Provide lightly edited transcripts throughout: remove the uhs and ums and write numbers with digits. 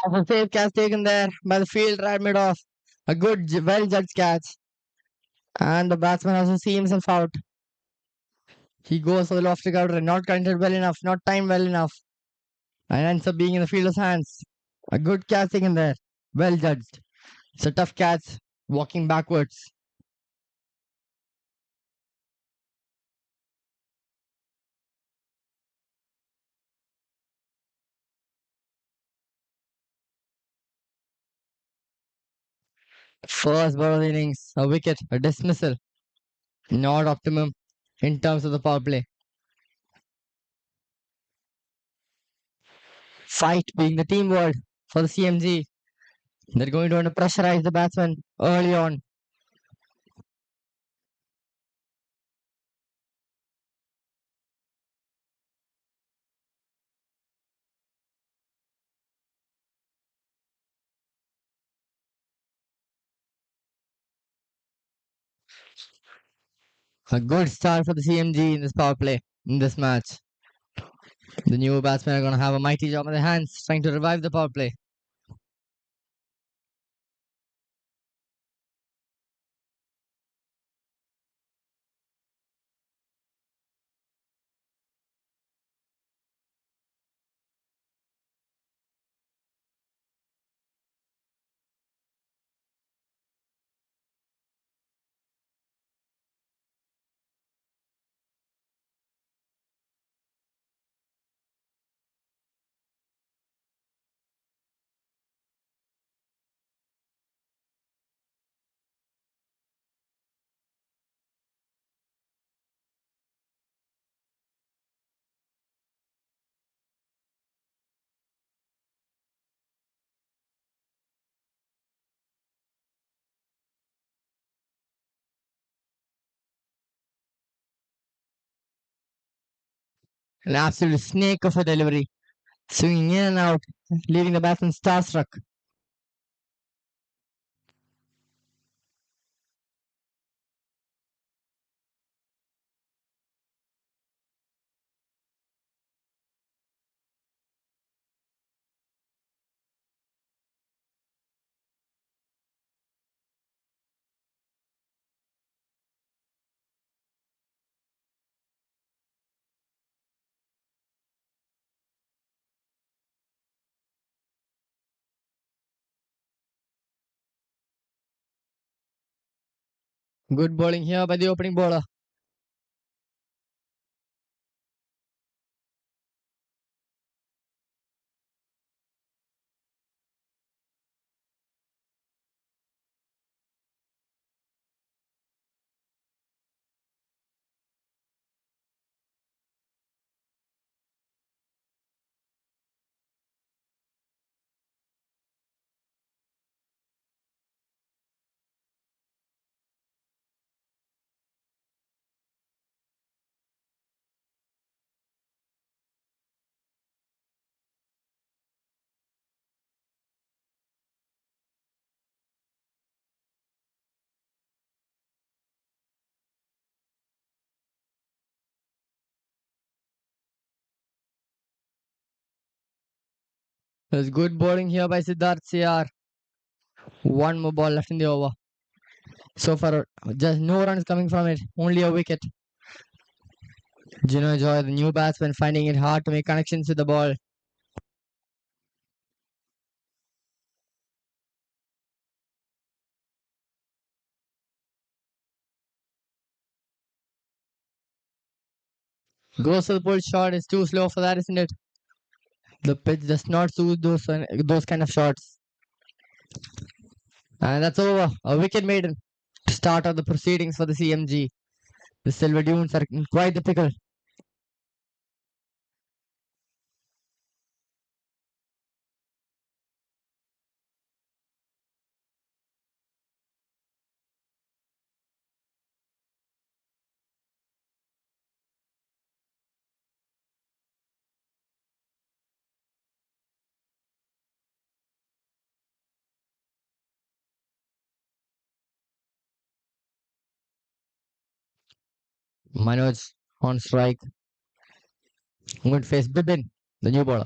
A safe catch taken there by the field right mid off. A good, well judged catch. And the batsman also see himself out. He goes for the lofty counter, not connected well enough, not timed well enough, and ends up being in the fielder's hands. A good catch taken there. Well judged. It's a tough catch, walking backwards. First ball of the innings, a wicket, a dismissal. Not optimum in terms of the power play. Fight being the team word for the CMG. They're going to want to pressurize the batsman early on. A good start for the CMG in this power play in this match. The new batsmen are going to have a mighty job on their hands trying to revive the power play. An absolute snake of a delivery, swinging in and out, leaving the batsman starstruck. Good bowling here by the opening bowler. There's good bowling here by Siddharth CR. One more ball left in the over. So far, just no runs coming from it, only a wicket. Gino Joy, the new batsman, finding it hard to make connections with the ball. Goes to the pull shot, it's too slow for that, isn't it? The pitch does not suit those kind of shots. And that's over. A wicket maiden to start off the proceedings for the CMG. The Silver Dunes are in quite the pickle. Manoj on strike. Going to face Bibin, the new bowler.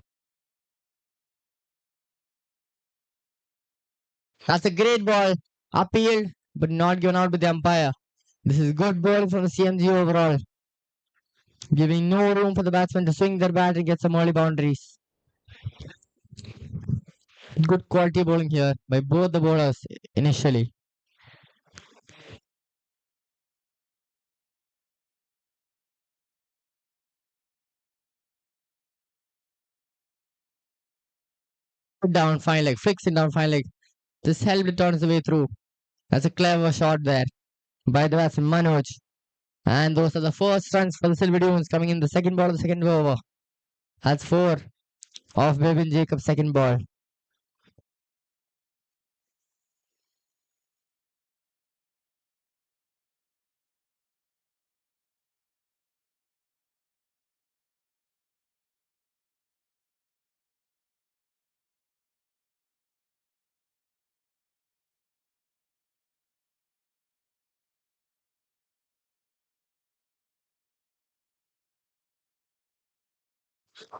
That's a great ball. Appealed, but not given out by the umpire. This is good bowling from the CMG overall, giving no room for the batsman to swing their bat and get some early boundaries. Good quality bowling here by both the bowlers initially. Put down fine leg, flicks it down fine leg. This helped it turn the way through. That's a clever shot there by the batsman Manoj. And those are the first runs for the Silver Dunes coming in the second ball of the second over. That's four of Bevin Jacob's second ball.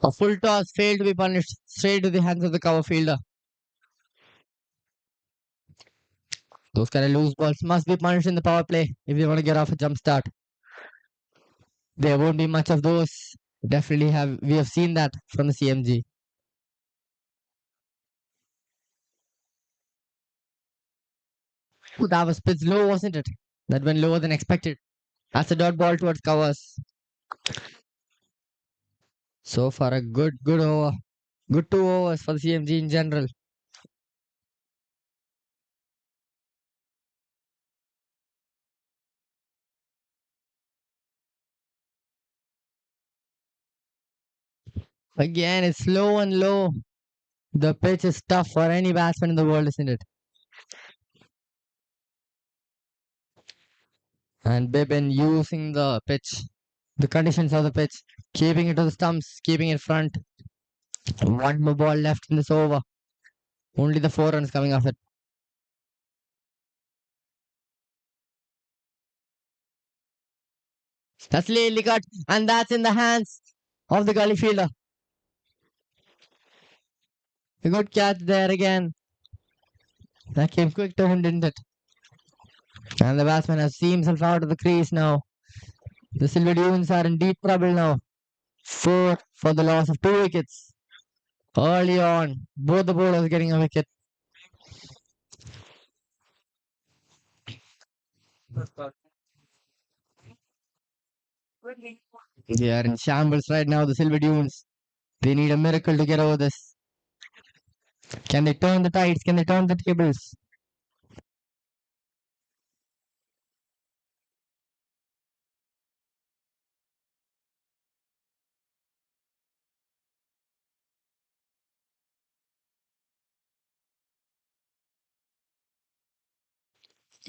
A full toss failed to be punished straight to the hands of the cover fielder. Those kind of loose balls must be punished in the power play if they want to get off a jump start. There won't be much of those. Definitely have we have seen that from the CMG. Ooh, that was pitched low, wasn't it? That went lower than expected. That's a dot ball towards covers. So far, a good over. Good 2 overs for the CMG in general. Again, it's low and low. The pitch is tough for any batsman in the world, isn't it? And Bibin using the pitch, the conditions of the pitch, keeping it to the stumps, keeping it front. One more ball left in this over. Only the 4 runs coming off it. That's lately cut, and that's in the hands of the gully fielder. A good catch there again. That came quick to him, didn't it? And the batsman has seen himself out of the crease now. The Silver Dunes are in deep trouble now. Four for the loss of 2 wickets. Early on, both the bowlers getting a wicket. They are in shambles right now, the Silver Dunes. They need a miracle to get over this. Can they turn the tides? Can they turn the tables?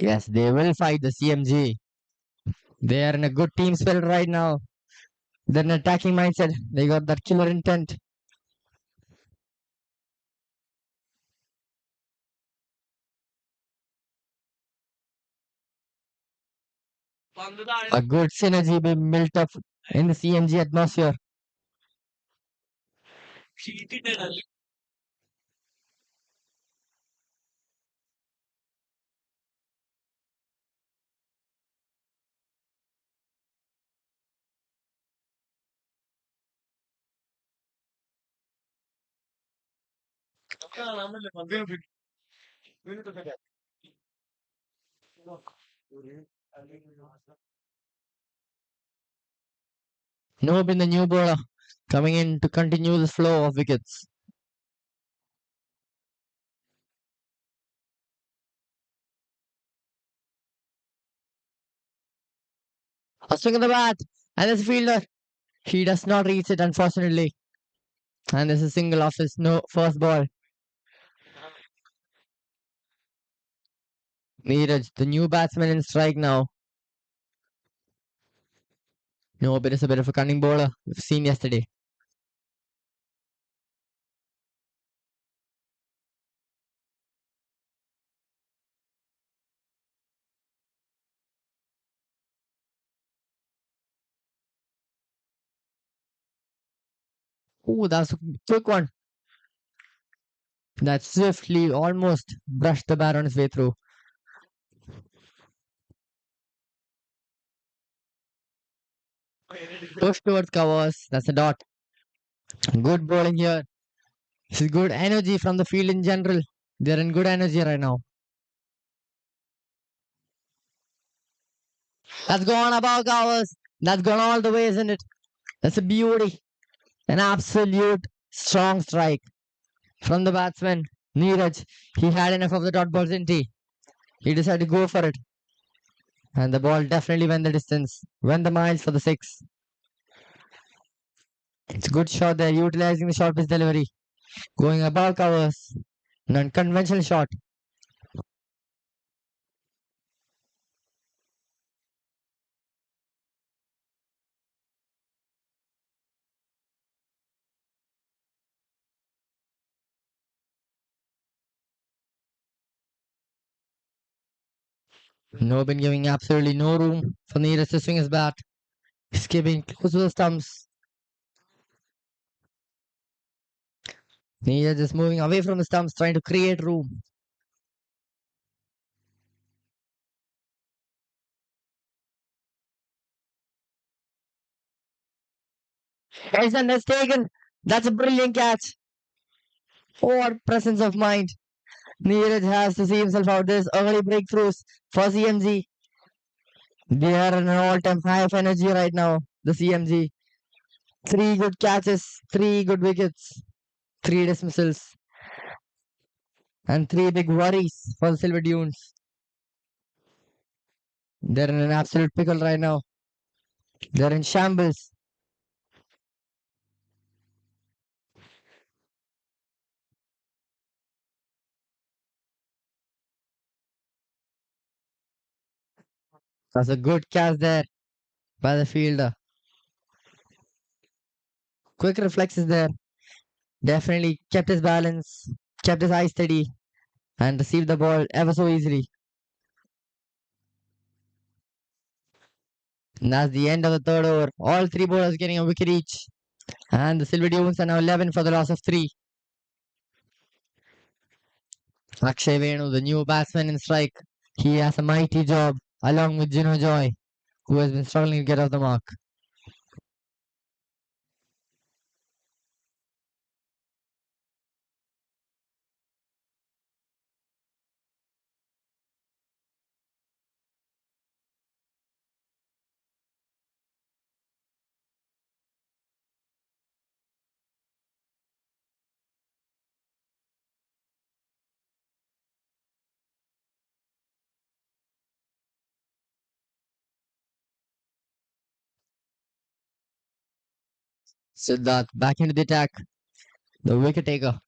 Yes, they will fight the CMG. They are in a good team spirit right now. They're in attacking mindset. They got that killer intent. A good synergy being built up in the CMG atmosphere. No been the new bowler coming in to continue the flow of wickets. A swing of the bat, and there's a fielder. He does not reach it, unfortunately. And there's a single off his no first ball. Neeraj, the new batsman in strike now. No, but it's a bit of a cunning bowler we've seen yesterday. Ooh, that's a quick one. that swiftly almost brushed the bat on his way through. Push towards covers. That's a dot. Good bowling here. This is good energy from the field in general. They're in good energy right now. That's gone above covers. That's gone all the way, isn't it? That's a beauty. An absolute strong strike from the batsman. Neeraj. He had enough of the dot balls, didn't he? He decided to go for it. And the ball definitely went the distance. Went the miles for the six. It's a good shot there, utilizing the short pitch delivery. Going above covers. An unconventional shot. No been giving absolutely no room for Neeraj to swing his bat. Skipping close to the stumps. Neeraj is moving away from the stumps, trying to create room. Edson has taken. That's a brilliant catch. What presence of mind. Neeraj has to see himself out. There's early breakthroughs for CMG. They are in an all-time high of energy right now. The CMG. Three good catches, three good wickets, three dismissals, and three big worries for the Silver Dunes. They're in an absolute pickle right now. They're in shambles. That's a good catch there by the fielder. Quick reflexes there. Definitely kept his balance, kept his eye steady, and received the ball ever so easily. And that's the end of the third over. All three bowlers getting a wicket each. And the Silver Dunes are now 11 for the loss of three. Akshay Venu, the new batsman in strike. He has a mighty job along with Juno Joy, who has been struggling to get off the mark. Siddharth back into the attack. The wicket taker.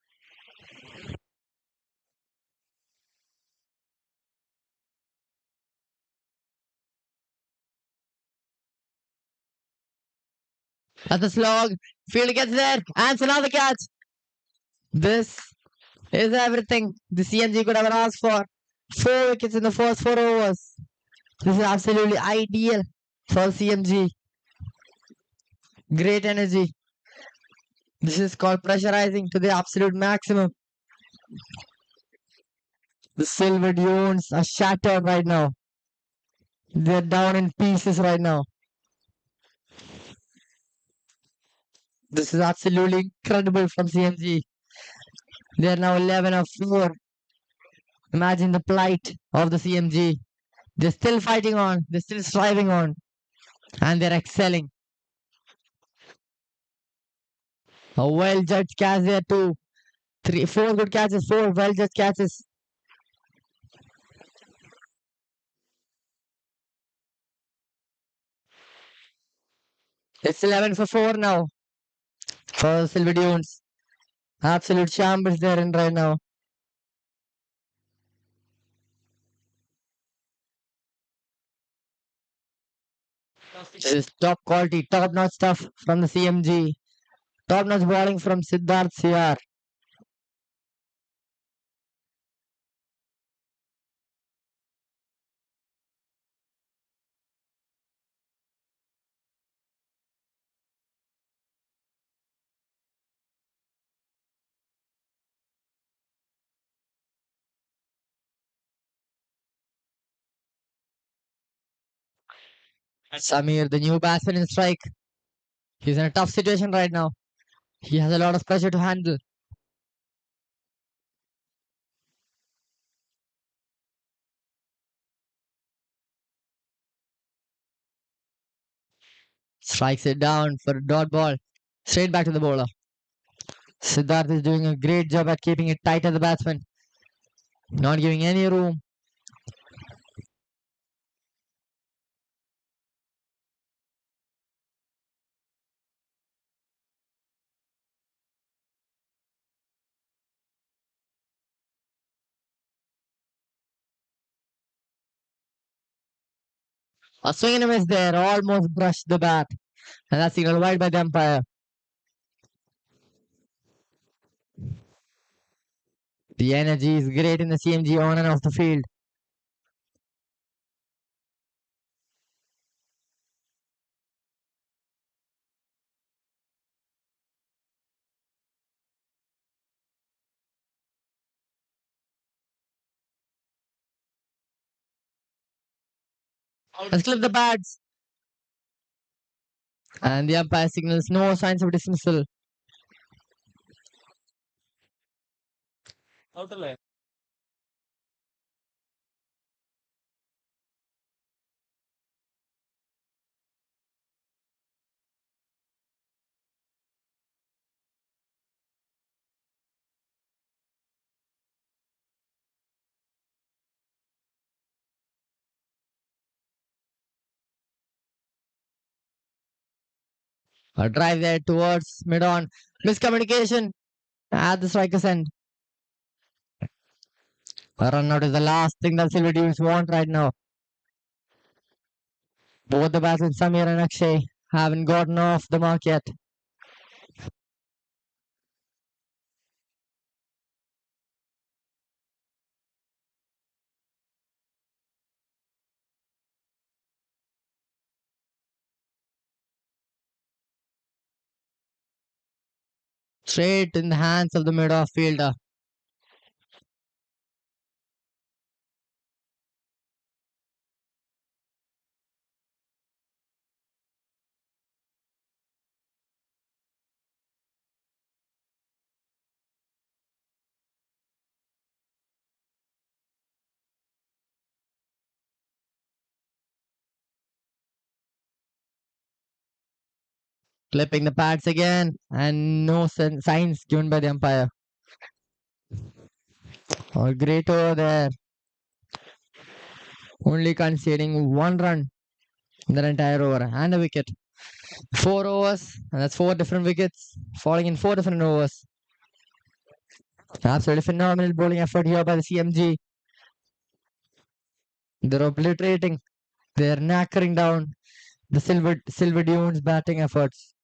That's a slog. Fielder gets there. And it's another catch. This is everything the CMG could have asked for. Four wickets in the first four overs. This is absolutely ideal for CMG. Great energy. This is called pressurizing to the absolute maximum. The Silver Dunes are shattered right now. They're down in pieces right now. This is absolutely incredible from CMG. They're now 11 of 4. Imagine the plight of the CMG. They're still fighting on, they're still striving on, and they're excelling. A well judged catch there, too. Three, four good catches, four well judged catches. It's 11 for 4 now for Silver Dunes. Absolute shambles they're in right now. This is top quality, top notch stuff from the CMG. Top notch bowling from Siddharth CR. Samir, the new batsman in strike. He's in a tough situation right now. He has a lot of pressure to handle. Strikes it down for a dot ball. Straight back to the bowler. Siddharth is doing a great job at keeping it tight at the batsman, not giving any room. A swing and a miss there, almost brushed the bat, and that's signaled wide by the umpire. The energy is great in the CMG on and off the field. Let's clip the bats, and the umpire signals no signs of dismissal. A drive there towards mid on. Miscommunication at the striker's end. A run out is the last thing that Silver Dunes want right now. Both the batsmen, Samir and Akshay, haven't gotten off the mark yet. Straight in the hands of the mid-off fielder. Clipping the pads again, and no signs given by the umpire. Oh, great over there. Only conceding one run in the entire over and a wicket. 4 overs, and that's four different wickets falling in four different overs. Absolutely phenomenal bowling effort here by the CMG. They're obliterating, they're knackering down the Silver Dunes batting efforts.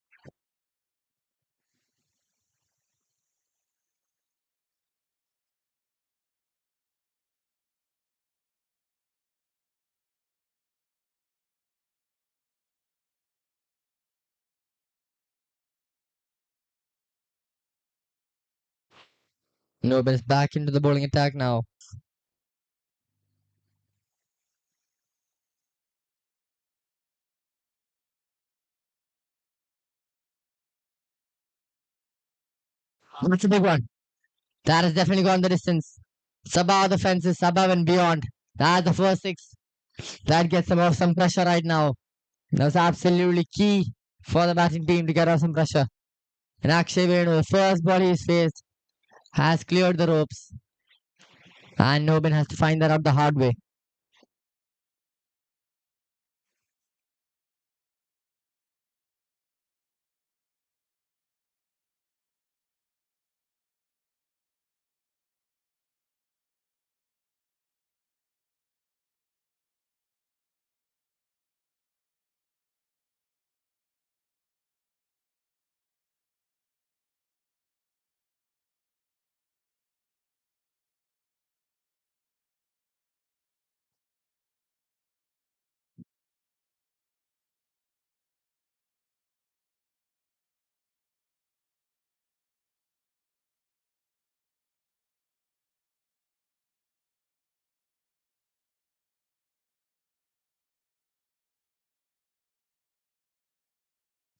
Nobody's back into the bowling attack now. That's a big one. That has definitely gone the distance. It's above the fences, above and beyond. That's the first six. That gets them off some pressure right now. That's absolutely key for the batting team to get off some pressure. And Akshay Venu, the first ball he's faced, has cleared the ropes. And Nobin has to find that out the hard way.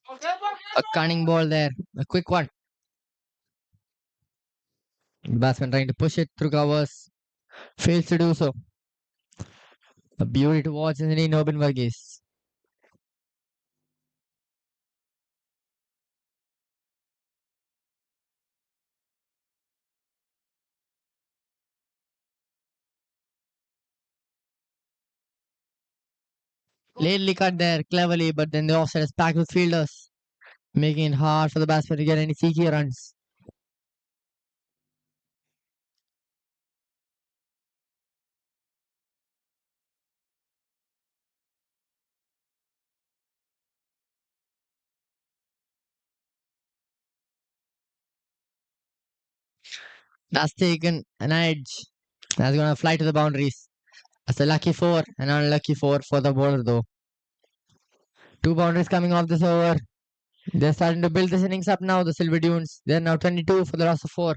A cunning ball there. A quick one. The batsman trying to push it through covers. Fails to do so. A beauty to watch in the Nobin Varghese. Lately cut there cleverly, but then the offside is packed with fielders, making it hard for the batsman to get any cheeky runs. That's taken an edge. That's going to fly to the boundaries. That's a lucky four, an unlucky four for the bowler though. Two boundaries coming off this over. They're starting to build this innings up now, the Silver Dunes. They're now 22 for the loss of four.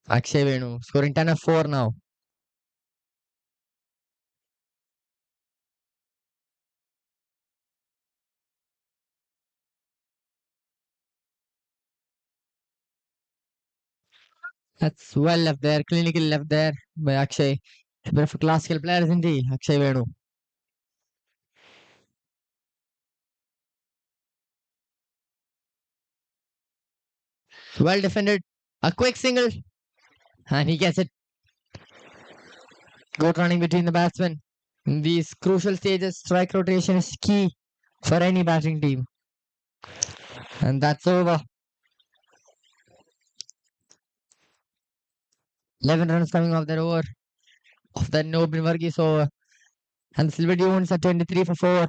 Akshay Venu scoring 10 of 4 now. That's well left there, clinically left there by Akshay. A bit of a classical player, isn't he? Akshay Venu. Well defended. A quick single. And he gets it. Good running between the batsmen. In these crucial stages, strike rotation is key for any batting team. And that's over. 11 runs coming off that over. Of that Nobin Varghese over. And the Silver Dunes are 23 for 4.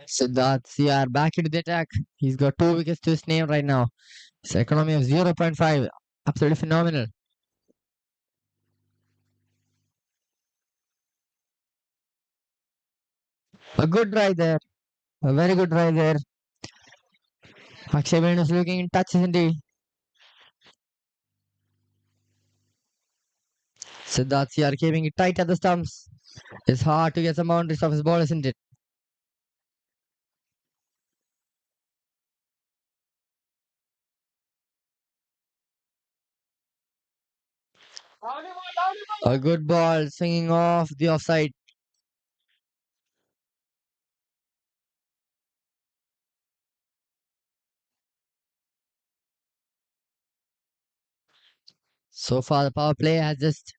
Siddharth CR back into the attack. He's got 2 wickets to his name right now. His economy of 0.5. Absolutely phenomenal. A good drive there. A very good drive there. Akshay Venu is looking in touch, isn't he? Siddharth CR keeping it tight at the stumps. It's hard to get some boundaries of his ball, isn't it? A good ball swinging off the offside. So far, the power play has just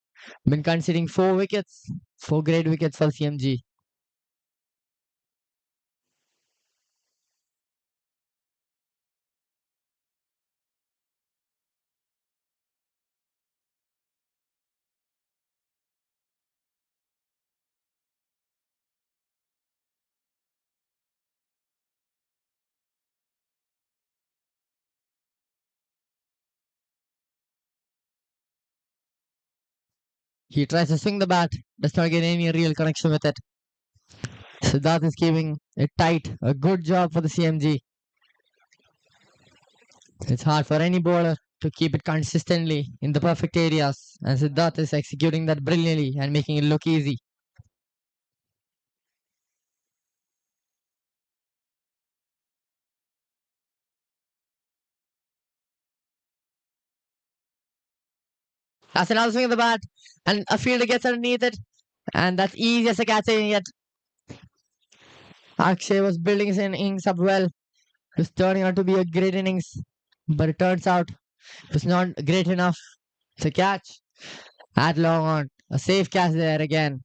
been conceding 4 wickets. 4 great wickets for CMG. He tries to swing the bat, does not get any real connection with it. Siddharth is keeping it tight. A good job for the CMG. It's hard for any bowler to keep it consistently in the perfect areas, and Siddharth is executing that brilliantly and making it look easy. That's another swing of the bat, and a fielder gets underneath it, and that's easy as a catch. Yet Akshay was building his innings up well. It was turning out to be a great innings, but it turns out it was not great enough to catch. At long on, a safe catch there again.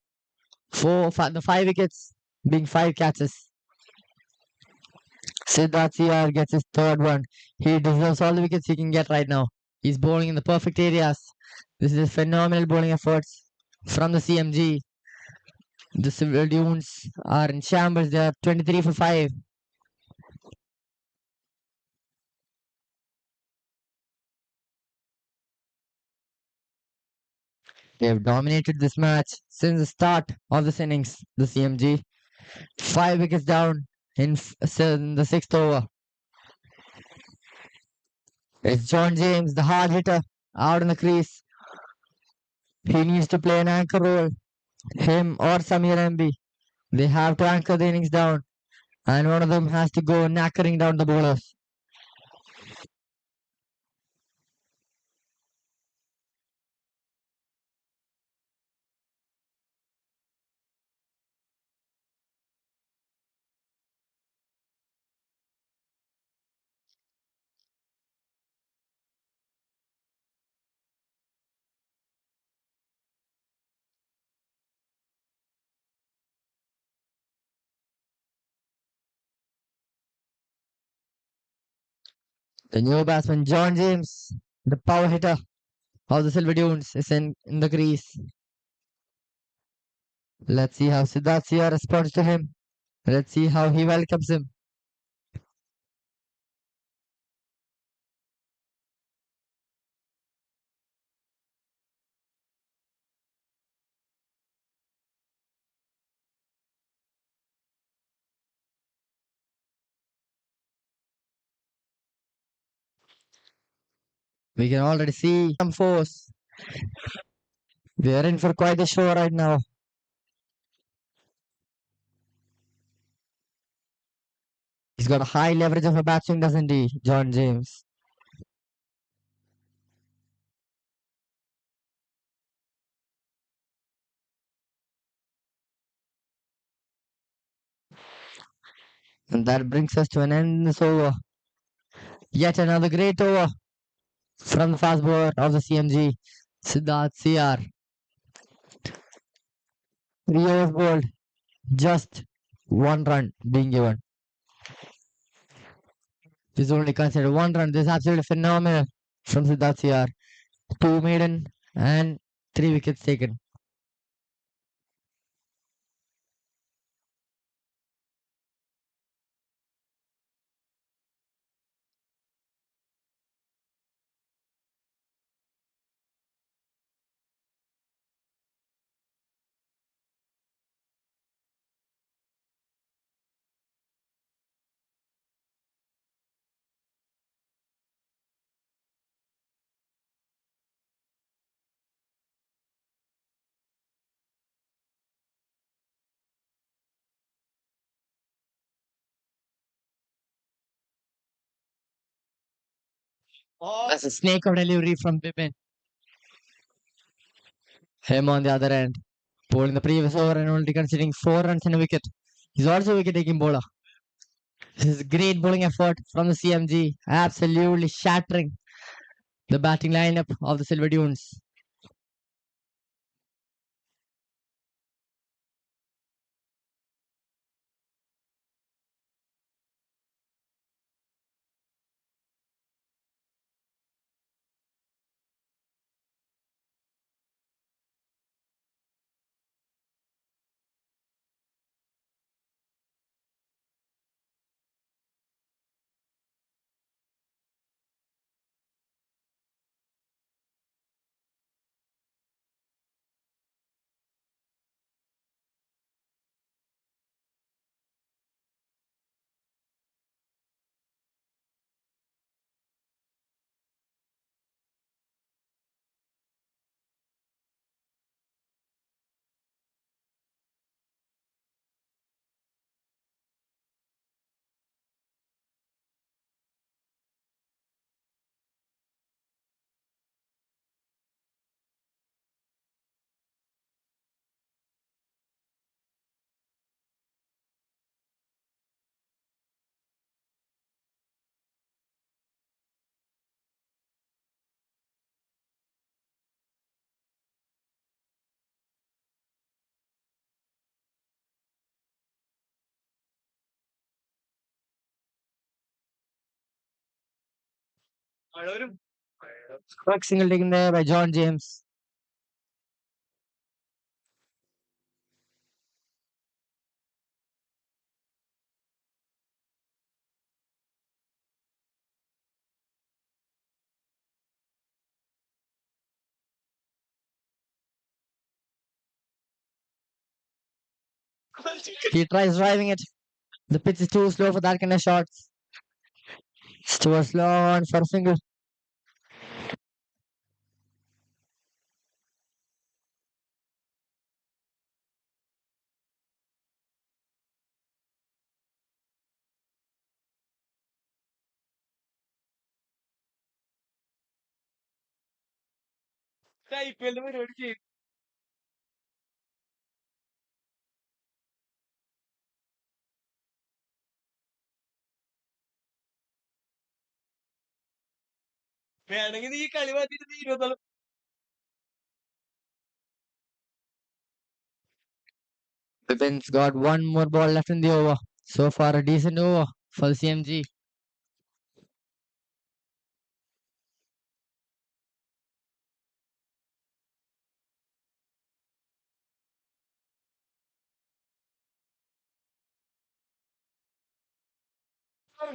The 5 wickets being 5 catches. Siddharth CR gets his third one. He deserves all the wickets he can get right now. He's bowling in the perfect areas. This is phenomenal bowling efforts from the CMG. The Civil Dunes are in shambles. They are 23 for 5. They have dominated this match since the start of this innings. The CMG 5 wickets down in the sixth over. It's John James, the hard hitter, out in the crease. He needs to play an anchor role. Him or Samir MB. They have to anchor the innings down, and one of them has to go knackering down the bowlers. The new batsman, John James, the power hitter of the Silver Dunes, is in the crease. Let's see how Siddharth Sia responds to him. Let's see how he welcomes him. We can already see some force. We are in for quite a show right now. He's got a high leverage of a batsman, doesn't he, John James? And that brings us to an end in this over. Yet another great over from the fast bowler of the CMG, Siddharth CR. 3 overs bowled, just 1 run being given. This is only considered 1 run. This is absolutely phenomenal from Siddharth CR. 2 maiden and 3 wickets taken. That's a snake of delivery from Bipin. Him on the other end, bowling the previous over and only conceding 4 runs and a wicket. He's also a wicket taking bowler. This is a great bowling effort from the CMG, absolutely shattering the batting lineup of the Silver Dunes. Quick single taken there by John James. He tries driving it. The pitch is too slow for that kind of shots. It's too slow on for a single. Pippin's got one more ball left in the over. So far, a decent over for the CMG.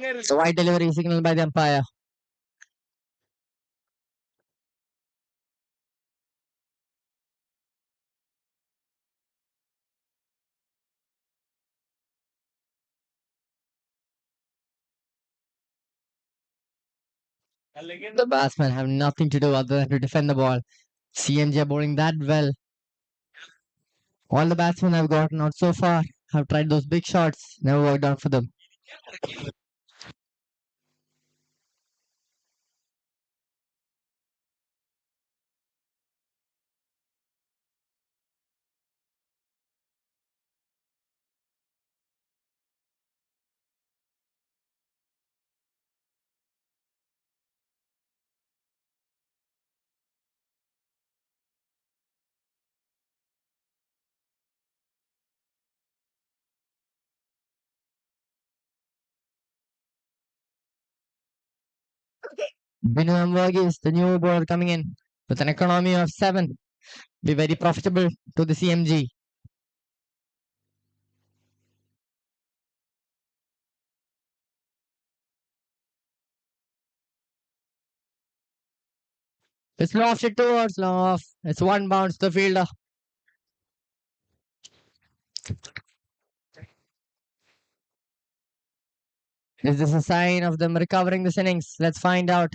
The white delivery signal by the umpire. The batsmen have nothing to do other than to defend the ball. CMG are bowling that well. All the batsmen have gotten out so far have tried those big shots, never worked out for them. Binu is the new bowler coming in with an economy of 7, be very profitable to the CMG. It's lofted towards long off. It's one bounce to the fielder. Is this a sign of them recovering this innings? Let's find out.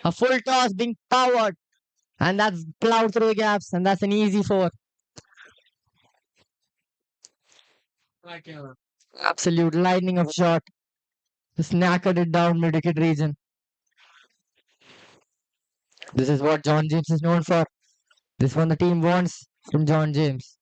A full toss being powered, and that's plowed through the gaps, and that's an easy four. Absolute lightning of shot. Just knackered it down mid-wicket region. This is what John James is known for. This one the team wants from John James.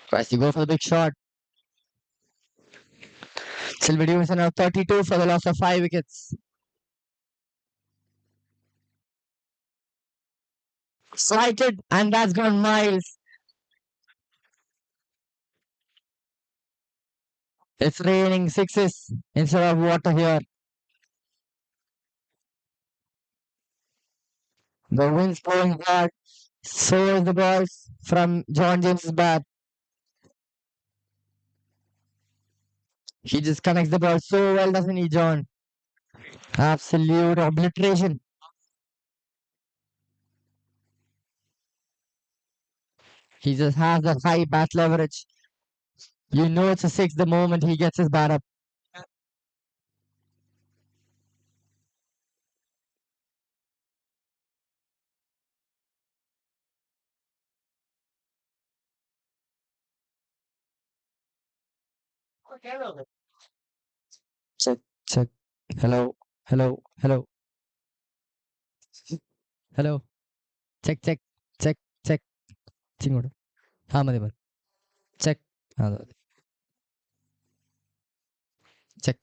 Tries to go for the big shot. Silver Dunes are now 32 for the loss of 5 wickets. Slighted, and that's gone miles. It's raining sixes instead of water here. The wind's blowing hard. So is the balls from John James's bat. He just connects the ball so well, doesn't he, John? Absolute obliteration. He just has that high bat leverage. You know it's a six the moment he gets his bat up. Check, check. Hello, hello, hello, hello. Check, check, check, check. Chingodu. Ha, madi bar. Check. Ha, check,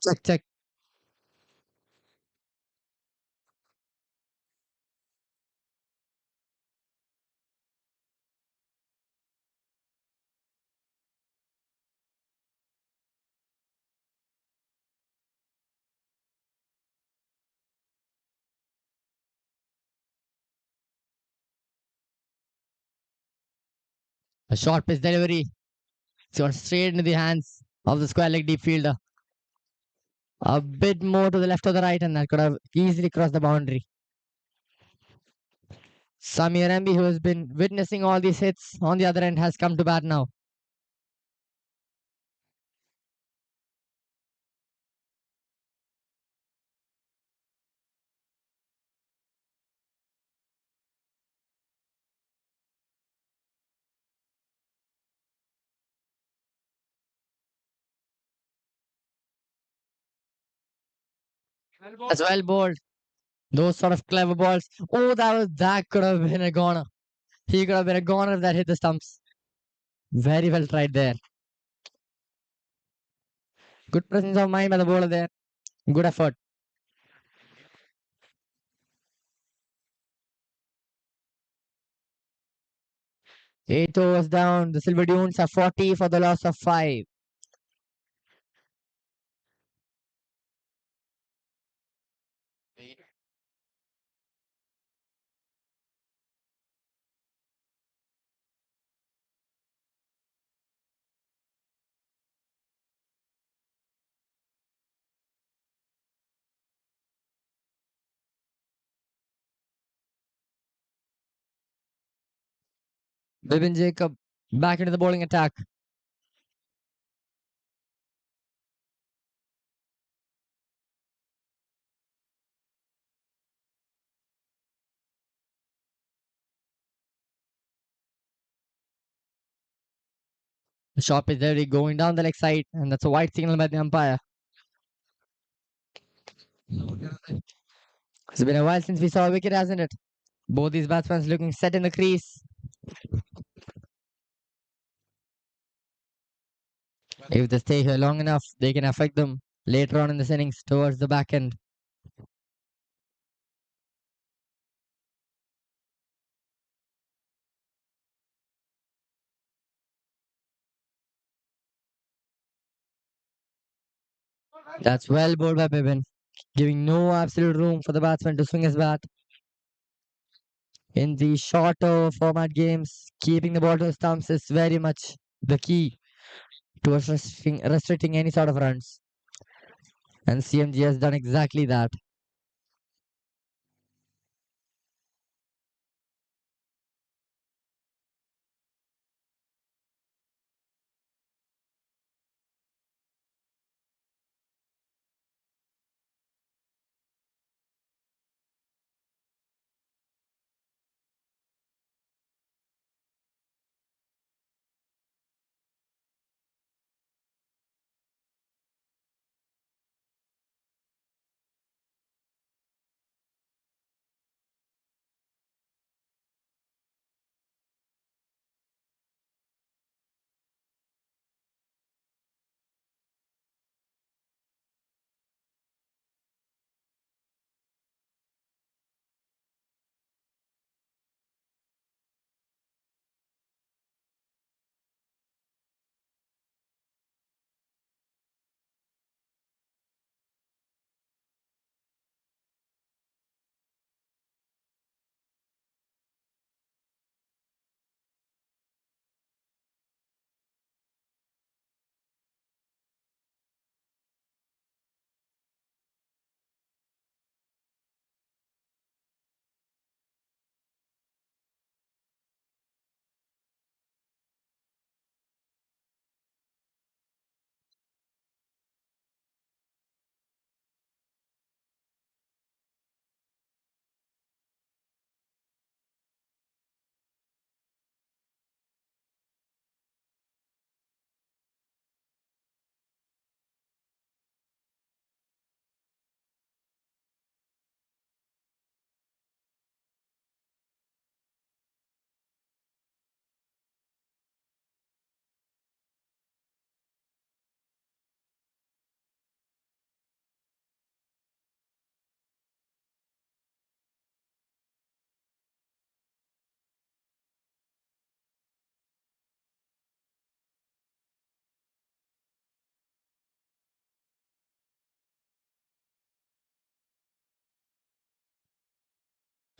check, check. A short pitch delivery. It's gone straight into the hands of the square leg deep fielder. A bit more to the left or the right, and that could have easily crossed the boundary. Samir Embi, who has been witnessing all these hits on the other end, has come to bat now. That's well bowled. Those sort of clever balls. Oh, that could have been a goner. He could have been a goner if that hit the stumps. Very well tried there. Good presence of mind by the bowler there. Good effort. 8 overs down. The Silver Dunes are 40 for the loss of 5. Bibin Jacob back into the bowling attack. The shot is already going down the leg side, and that's a white signal by the umpire. It's been a while since we saw a wicket, hasn't it? Both these batsmen looking set in the crease. If they stay here long enough, they can affect them later on in this innings towards the back end. That's well bowled by Bibin, giving no absolute room for the batsman to swing his bat. In the shorter format games, keeping the ball to the stumps is very much the key towards restricting any sort of runs. And CMG has done exactly that.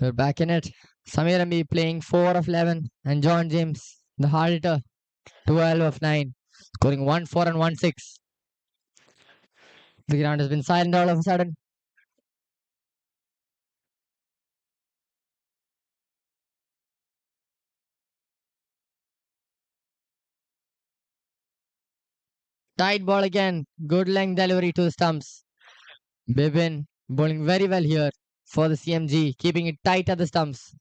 We're back in it. Samir Ambi playing 4 of 11 and John James The hard hitter, 12 of 9, scoring 1 4 and 1 6. The ground has been silent all of a sudden. Tight ball again. Good length delivery to the stumps. Bibin bowling very well here for the CMG, keeping it tight at the stumps.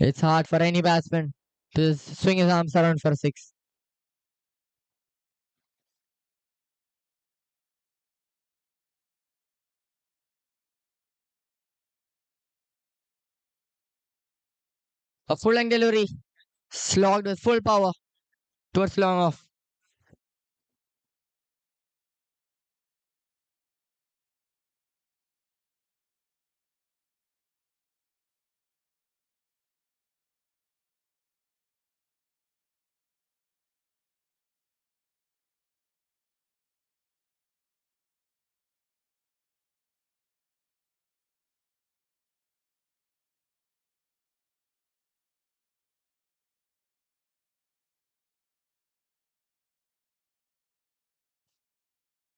It's hard for any batsman to swing his arms around for a six. A full length delivery, slogged with full power towards long off.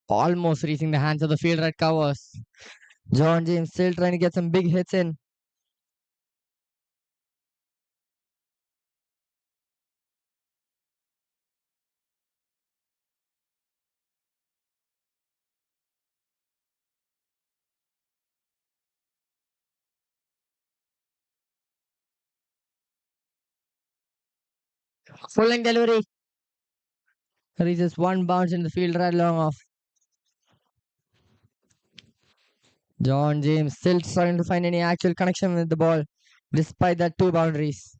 Almost reaching the hands of the fielder at covers. John James still trying to get some big hits in. Full length delivery reaches one bounce in the fielder at long off. John James still trying to find any actual connection with the ball despite that two boundaries.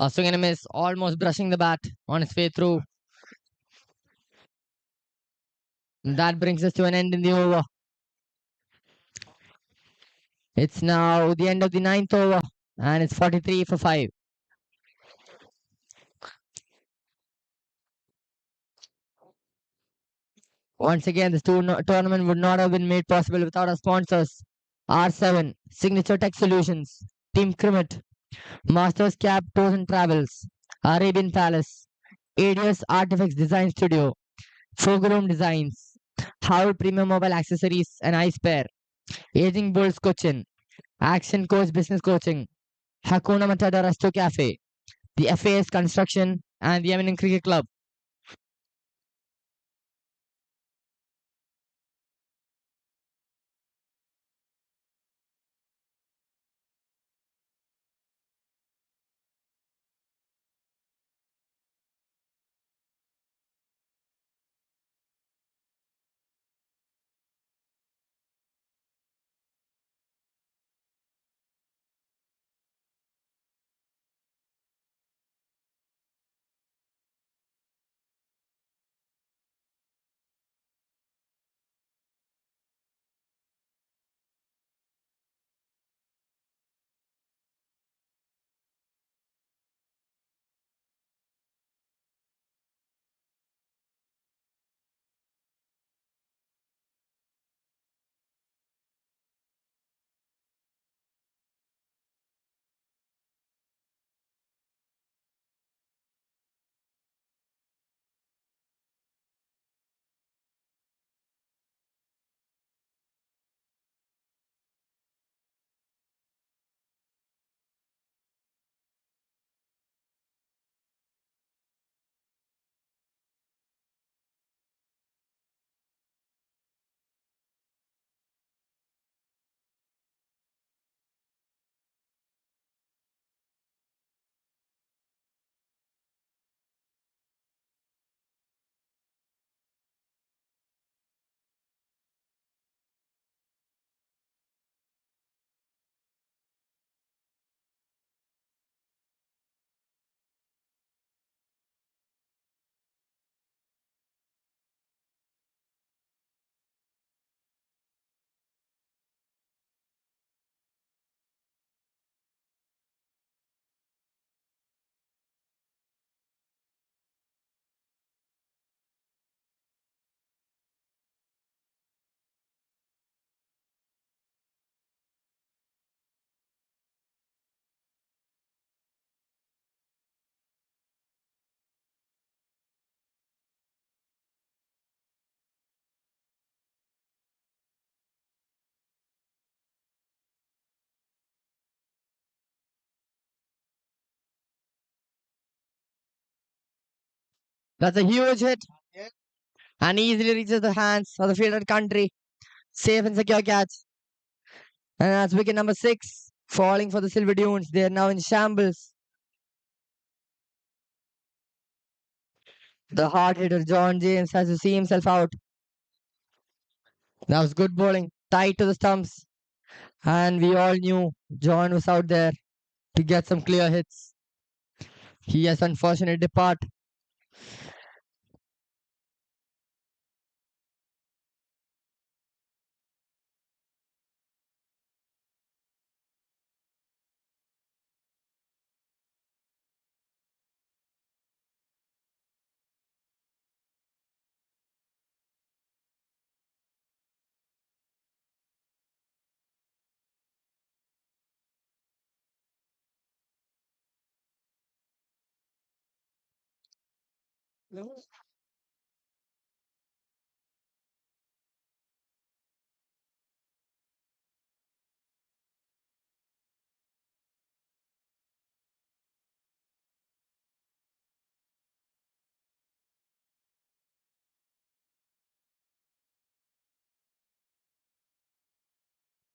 A swing and a miss, almost brushing the bat on its way through. That brings us to an end in the over. It's now the end of the ninth over, and it's 43 for 5. Once again, this tournament would not have been made possible without our sponsors. R7, Signature Tech Solutions, Team Crimet, Masters Cap Tours and Travels, Arabian Palace, ADS Artifacts Design Studio, Fogroom Designs, Howl Premium Mobile Accessories and Ice Pair, Aging Bulls Coaching, Action Coach Business Coaching, Hakuna Matata Resto Cafe, the FAS Construction, and the Eminent Cricket Club. That's a huge hit and easily reaches the hands of the fielder country. Safe and secure catch. And that's wicket number 6. Falling for the Silver Dunes. They are now in shambles. The hard hitter John James has to see himself out. That was good bowling. Tight to the stumps. And we all knew John was out there to get some clear hits. He has unfortunately depart.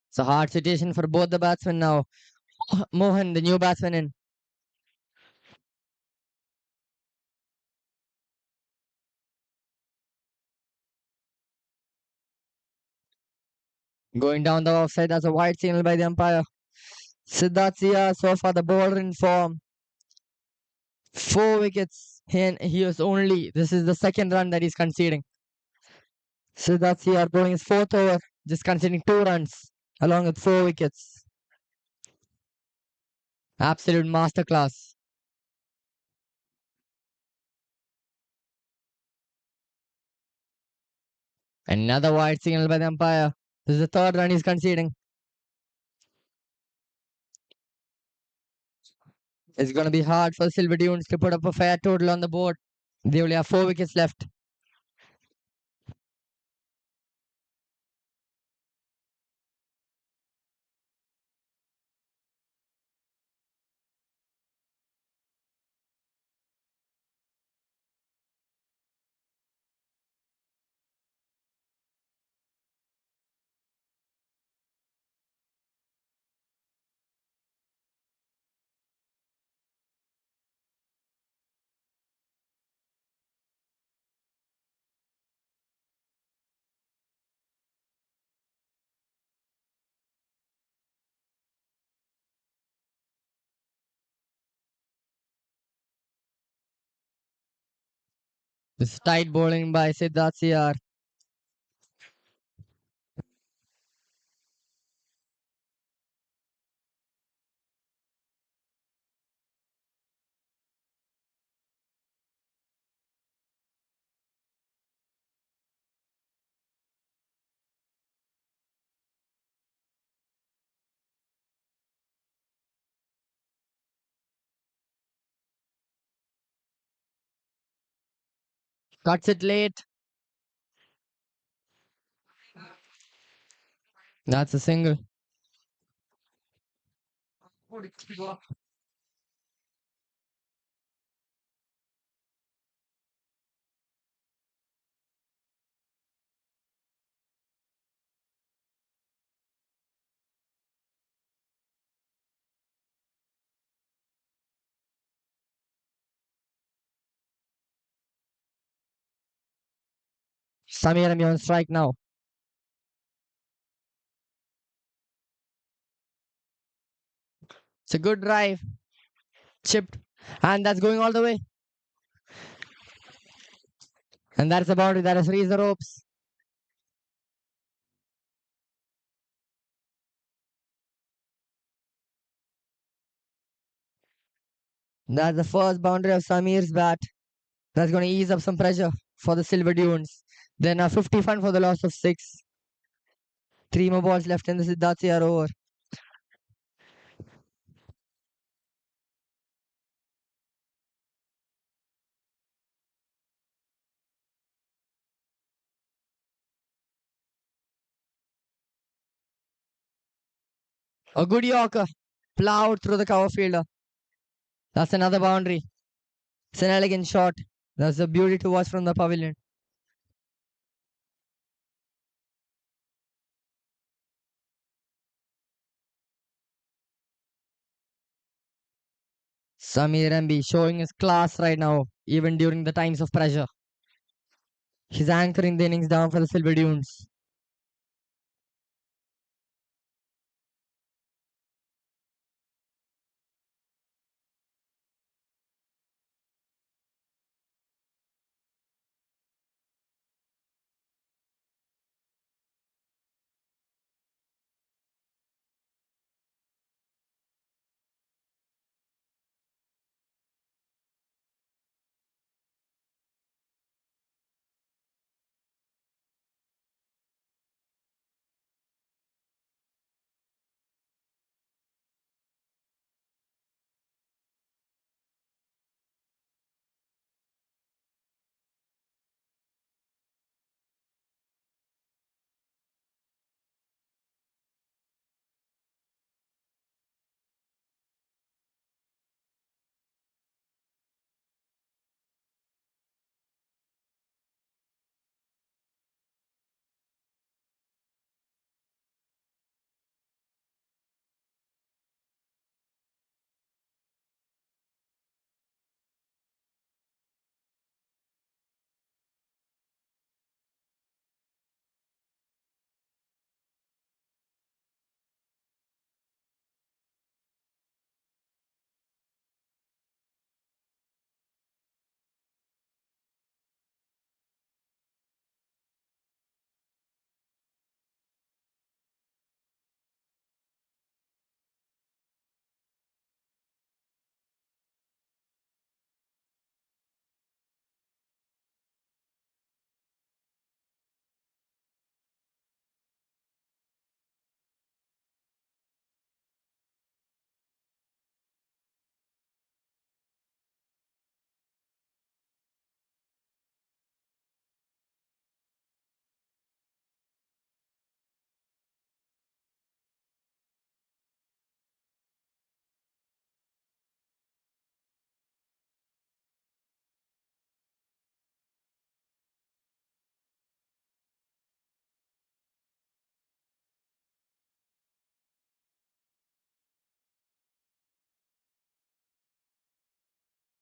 It's a hard situation for both the batsmen now. Mohan, the new batsman in. Going down the offside, that's a wide signal by the umpire. Siddharth Sia, so far the bowler in form. 4 wickets. He was only, this is the second run that he's conceding. Siddharth Sia bowling his fourth over, just conceding 2 runs along with 4 wickets. Absolute masterclass. Another wide signal by the umpire. This is the third run he's conceding. It's going to be hard for Silver Dunes to put up a fair total on the board. They only have 4 wickets left. This is tight bowling by Siddharth Sia. Cuts it late. That's a single. Samir Rami on strike now. It's a good drive. Chipped. And that's going all the way. And that's a boundary that has reached the ropes. That's the first boundary of Samir's bat. That's going to ease up some pressure for the Silver Dunes. Then a 50 fun for the loss of 6. 3 more balls left in the Siddharth Sia over. A good Yorker. Plowed through the cover fielder. That's another boundary. It's an elegant shot. That's a beauty to watch from the pavilion. Samir MB showing his class right now, even during the times of pressure. He's anchoring the innings down for the Silver Dunes.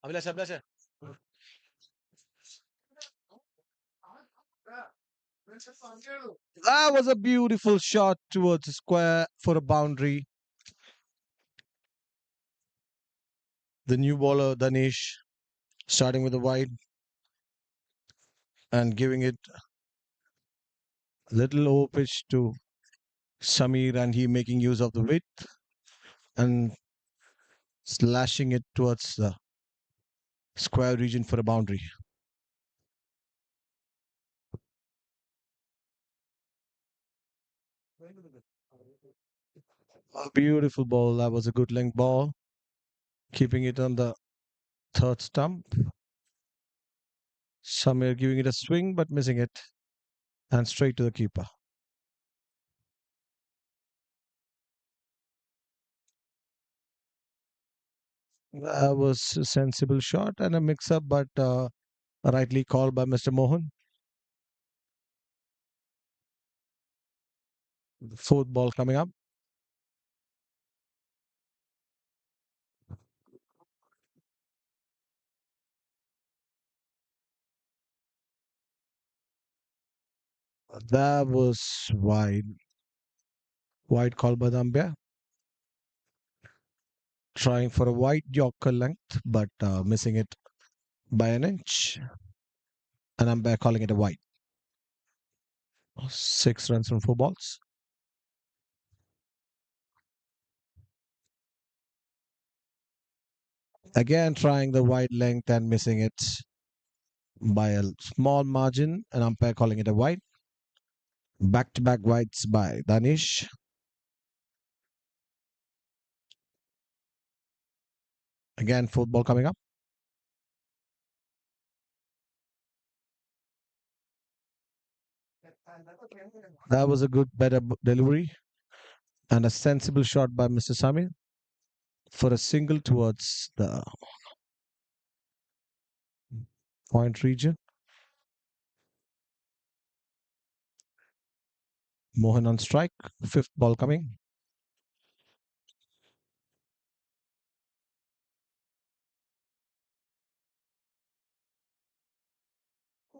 Abhilash, Abhilash. That was a beautiful shot towards the square for a boundary. The new bowler, Danish, starting with the wide and giving it a little over pitch to Samir, and he making use of the width and slashing it towards the square region for a boundary. A beautiful ball. That was a good length ball, keeping it on the third stump. Samir giving it a swing but missing it and straight to the keeper. That was a sensible shot and a mix up, but rightly called by Mr. Mohan. The fourth ball coming up. That was wide. Wide call by the umpire. Trying for a wide Yorker length, but missing it by an inch. And umpire calling it a wide. 6 runs from 4 balls. Again, trying the wide length and missing it by a small margin. And umpire calling it a wide. Back to back wides by Danish. Again, fourth ball coming up. That was a good, better delivery and a sensible shot by Mr. Sami for a single towards the Point region. Mohan on strike. Fifth ball coming.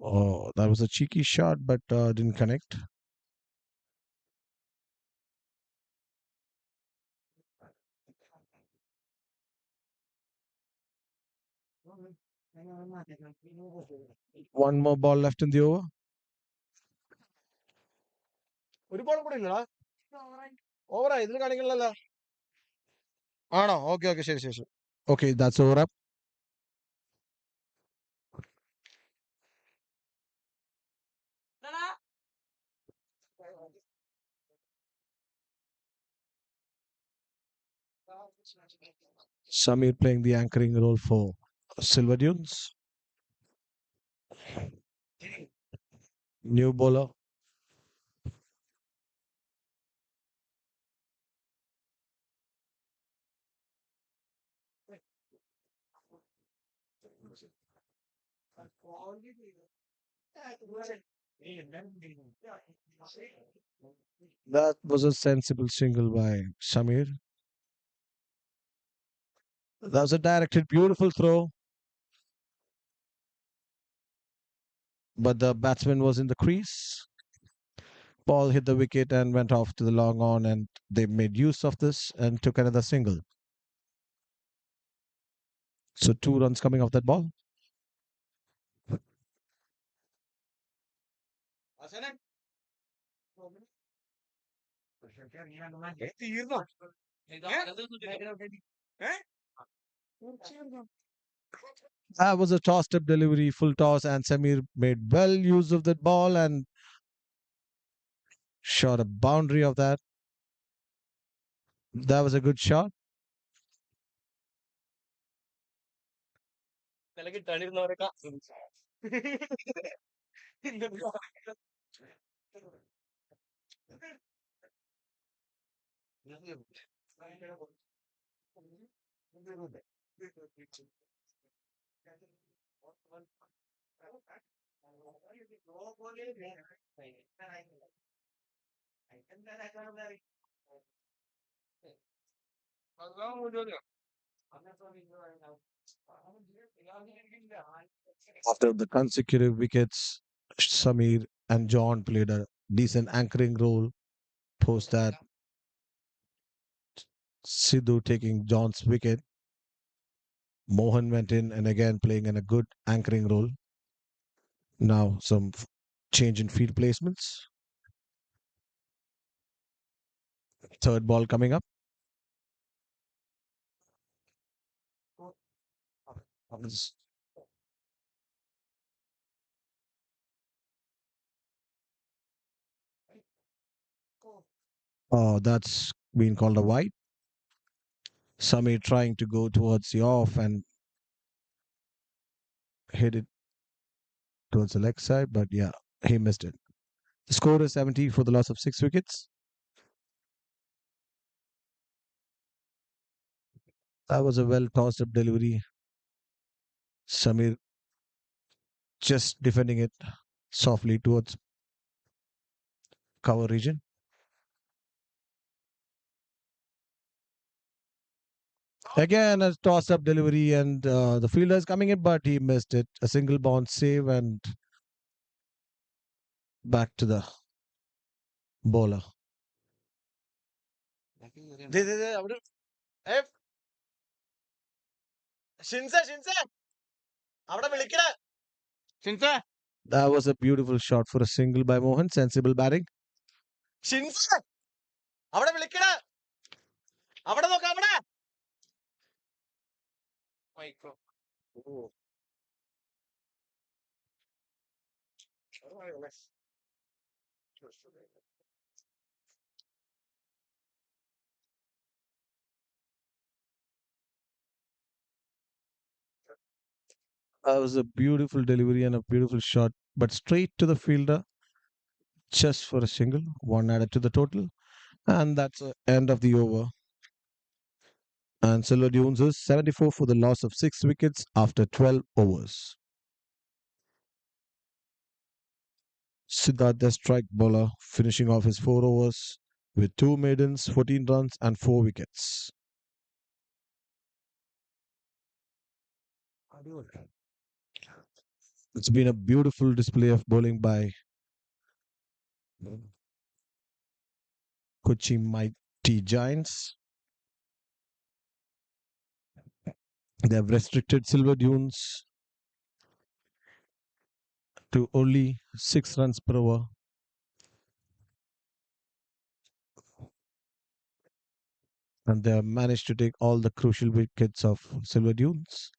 Oh, that was a cheeky shot, but didn't connect. One more ball left in the over. ഒരു ball കൂടി ഇല്ലടാ ഓവറാ ഇതിൽ കാണിക്കണല്ലോ ആണോ okay okay ശരി ശരി ശരി okay that's over up Samir playing the anchoring role for Silver Dunes. New bowler. That was a sensible single by Samir. That was a directed, beautiful throw, but the batsman was in the crease. Ball hit the wicket and went off to the long on, and they made use of this and took another single. So 2 runs coming off that ball. That was a tossed up delivery, full toss, and Samir made well use of that ball and shot a boundary of that. That was a good shot. After the consecutive wickets, Samir and John played a decent anchoring role. Post that, Sidhu taking John's wicket. Mohan went in and again playing in a good anchoring role. Now some change in field placements. Third ball coming up. Oh, that's been called a wide. Samir trying to go towards the off and hit it towards the leg side, but yeah, he missed it. The score is 70 for the loss of 6 wickets. That was a well tossed up delivery. Samir just defending it softly towards cover region. Again, a toss up delivery, and the fielder is coming in, but he missed it. A single bounce save, and back to the bowler. That was a beautiful shot for a single by Mohan. Sensible batting. That was a beautiful delivery and a beautiful shot, but straight to the fielder just for a single. One added to the total. And that's the end of the over. And Silver Dunes is 74 for the loss of 6 wickets after 12 overs. Siddharth, the strike bowler, finishing off his 4 overs with 2 maidens, 14 runs, and 4 wickets. It's been a beautiful display of bowling by Kochi Mighty Giants. They have restricted Silver Dunes to only 6 runs per over, and they have managed to take all the crucial wickets of Silver Dunes.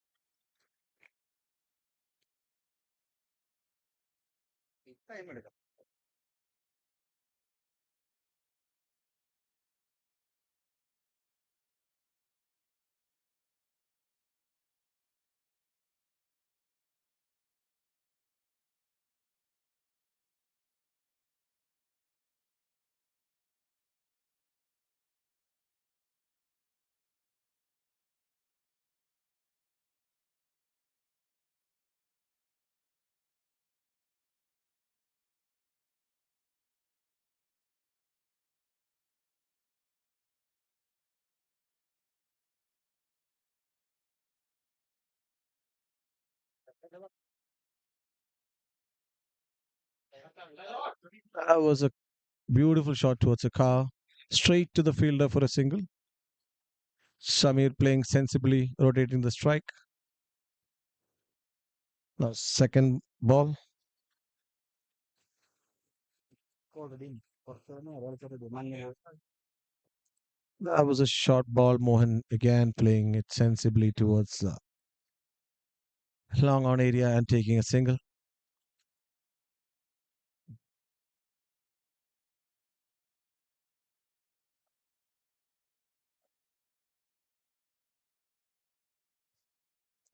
That was a beautiful shot towards a car, straight to the fielder for a single. Shamir playing sensibly, rotating the strike. Now, second ball. That was a short ball. Mohan again playing it sensibly towards the long on area and taking a single.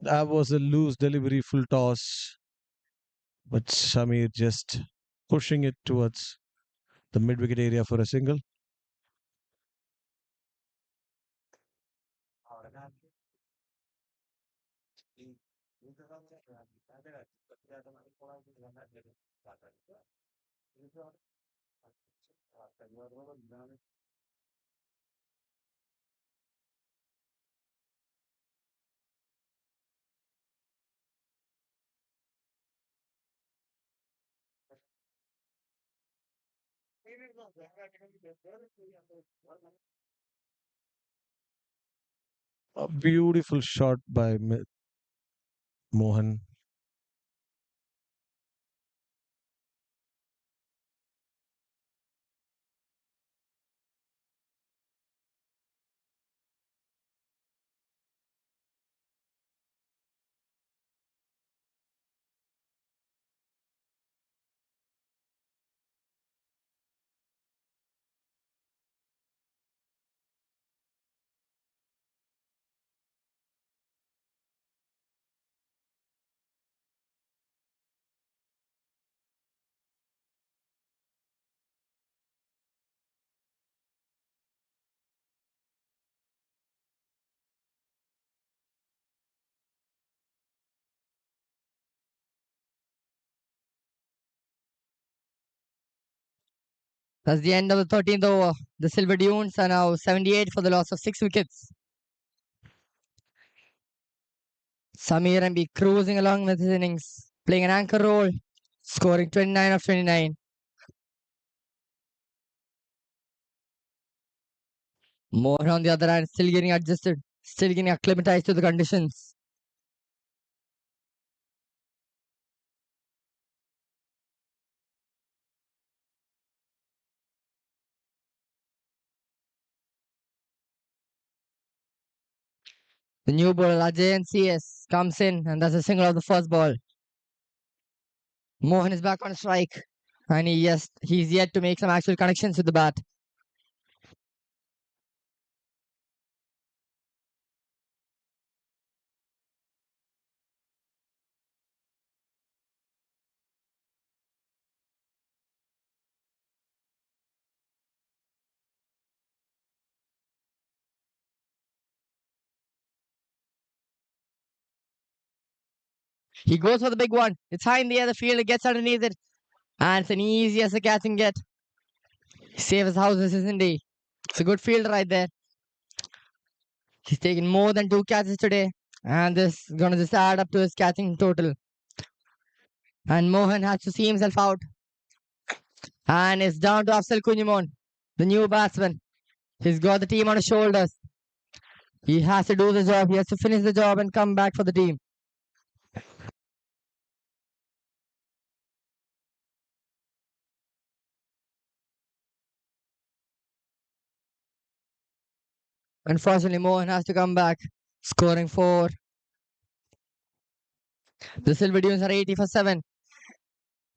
That was a loose delivery, full toss, but Shamir just pushing it towards the mid wicket area for a single. A beautiful shot by Mohan. That's the end of the 13th over. The Silver Dunes are now 78 for the loss of 6 wickets. Samir MB cruising along with his innings, playing an anchor role, scoring 29 of 29. Mohan, on the other hand, still getting adjusted, still getting acclimatized to the conditions. The new bowler Ajay and CS comes in, and that's a single of the first ball. Mohan is back on strike, and he's yet to make some actual connections with the bat. He goes for the big one. It's high in the air. The fielder gets underneath it, And it's an easy as a catch and get. Save his houses, isn't he? It's a good field right there. He's taken more than 2 catches today. And this is gonna just add up to his catching total. And Mohan has to see himself out. And it's down to Afsal Kunjimon, the new batsman. He's got the team on his shoulders. He has to do the job. He has to finish the job and come back for the team. Unfortunately, Mohan has to come back, scoring 4. The Silver Dunes are 80 for 7.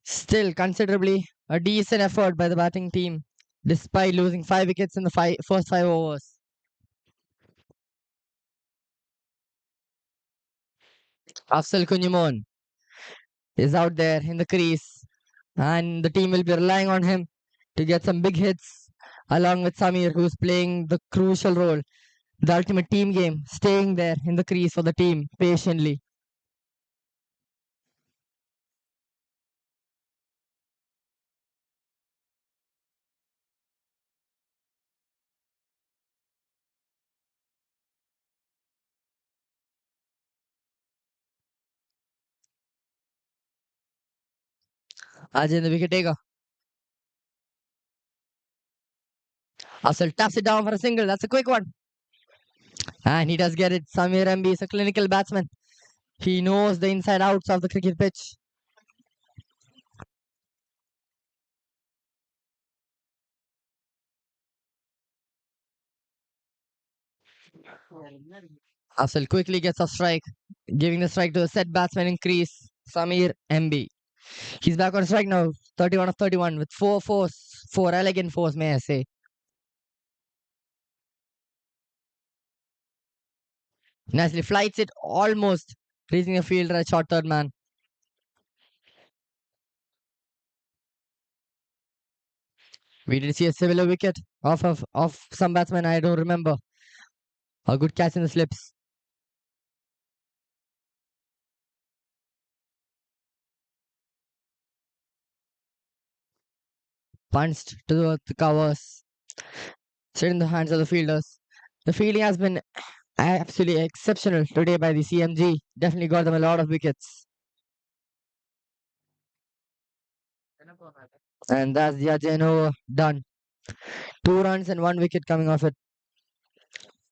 Still, considerably a decent effort by the batting team, despite losing 5 wickets in the first 5 overs. Afsal Kunjimon is out there in the crease, and the team will be relying on him to get some big hits, along with Samir, who's playing the crucial role, the ultimate team game, staying there in the crease for the team patiently. Ajay, the wicket taker. Afsal taps it down for a single. That's a quick one. And he does get it. Samir MB is a clinical batsman. He knows the inside outs of the cricket pitch. Afsal quickly gets a strike, giving the strike to the set batsman in crease, Samir MB. He's back on strike now, 31 of 31 with 4 fours, 4 elegant 4s, may I say. Nicely flights it almost, reaching the fielder at short third man. We did see a similar wicket of some batsman, I don't remember. A good catch in the slips. Punched to the covers, straight in the hands of the fielders. The fielding has been absolutely exceptional today by the CMG. Definitely got them a lot of wickets. And that's the Ajay over done. 2 runs and 1 wicket coming off it.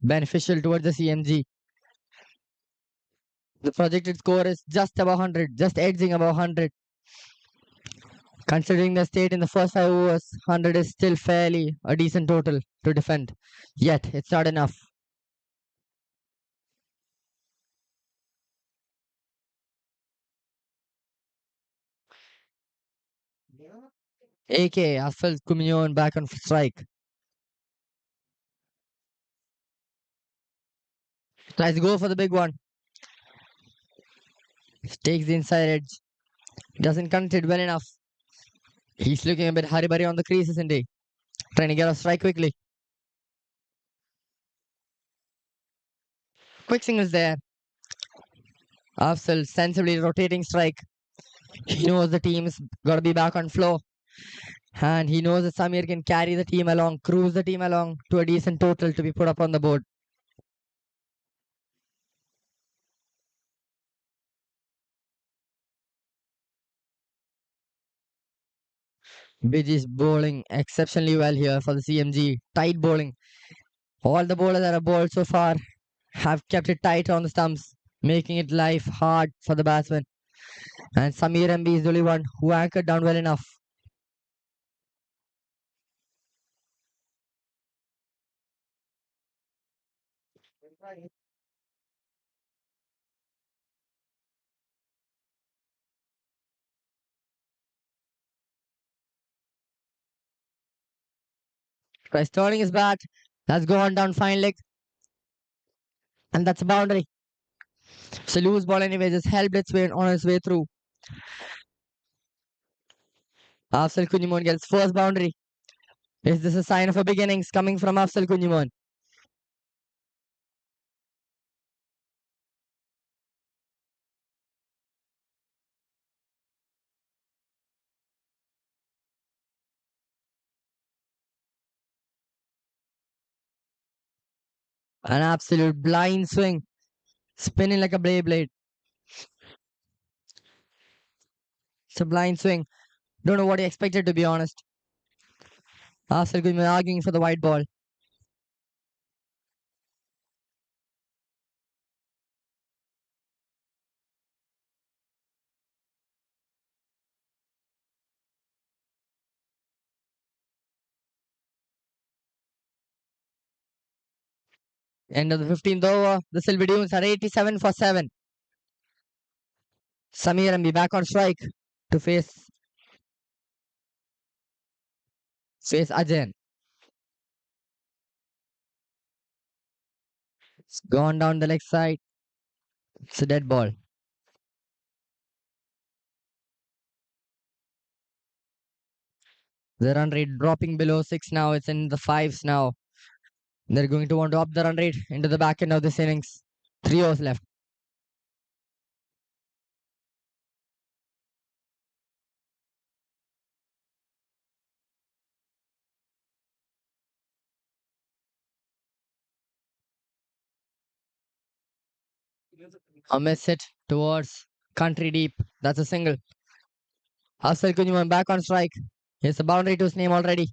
Beneficial towards the CMG. The projected score is just above 100, just edging above 100. Considering the state in the first 5 overs, 100 is still fairly a decent total to defend. Yet, it's not enough. AK Asfal Kumion back on strike. Tries to go for the big one. Takes the inside edge. Doesn't connect it well enough. He's looking a bit hurry-burry on the crease, isn't he? Trying to get a strike quickly. Quick singles there. Afsal sensibly rotating strike. He knows the team's got to be back on flow. And he knows that Samir can carry the team along, cruise the team along to a decent total to be put up on the board. Bidge is bowling exceptionally well here for the CMG. Tight bowling. All the bowlers that have bowled so far have kept it tight on the stumps, making it life hard for the batsman. And Samir MB is the only one who anchored down well enough. By turning his bat, that's gone down fine leg, and that's a boundary. So loose ball anyway just helped its way on its way through. Afsal Kunjimon gets first boundary. Is this a sign of a big innings coming from Afsal Kunjimon? An absolute blind swing, spinning like a blade. It's a blind swing. Don't know what he expected, to be honest. Afsal Gujman arguing for the white ball. End of the 15th over. The Silver Dunes are 87 for 7. Samir and be back on strike to face Ajan. It's gone down the leg side. It's a dead ball. The run rate dropping below 6 now. It's in the 5s now. They're going to want to up the run rate into the back end of this innings. 3 overs left. A miss hit towards country deep. That's a single. Afsal Kunjuman back on strike. Here's a boundary to his name already.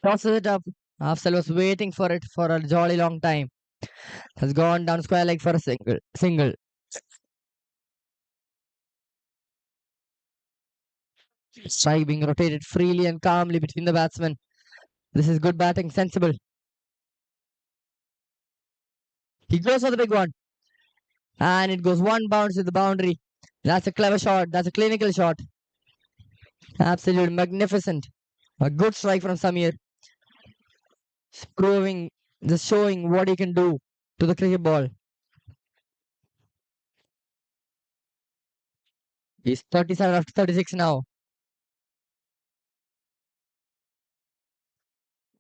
Tosses it up. Afsal was waiting for it for a jolly long time. Has gone down square leg for a single. Strike being rotated freely and calmly between the batsmen. This is good batting, sensible. He goes for the big one. And it goes one bounce with the boundary. That's a clever shot. That's a clinical shot. Absolute magnificent. A good strike from Samir. Proving, just showing what he can do to the cricket ball. He's 37 after 36 now.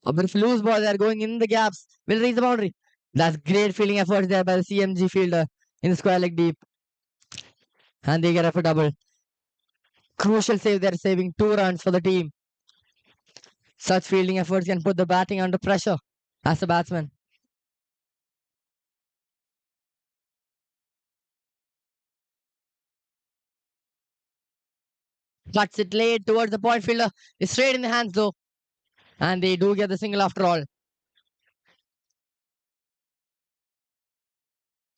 A bit of loose ball there going in the gaps. Will reach the boundary. That's great fielding effort there by the CMG fielder in the square leg deep. And they get up a double. Crucial save there, saving 2 runs for the team. Such fielding efforts can put the batting under pressure as a batsman. Cuts it late towards the point fielder. It's straight in the hands though. And they do get the single after all.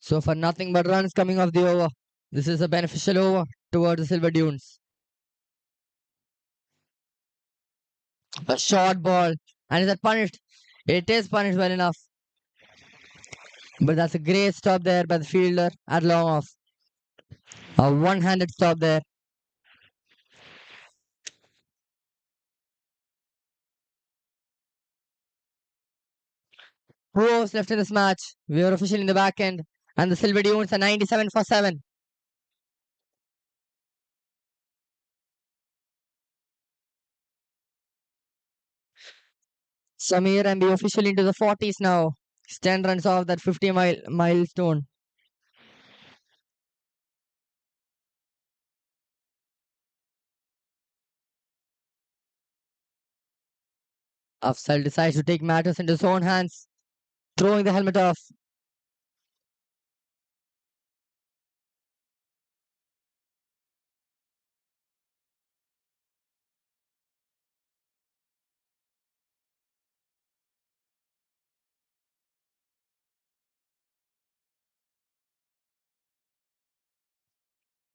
So for nothing but runs coming off the over. This is a beneficial over towards the Silver Dunes. A short ball. And is that punished? It is punished well enough. But that's a great stop there by the fielder at long off. A one-handed stop there. 2 overs left in this match. We are officially in the back end. And the Silver Dunes are 97 for 7. Samir and be officially into the 40s now. He's 10 runs off that 50 milestone. Afsal decides to take matters into his own hands, throwing the helmet off.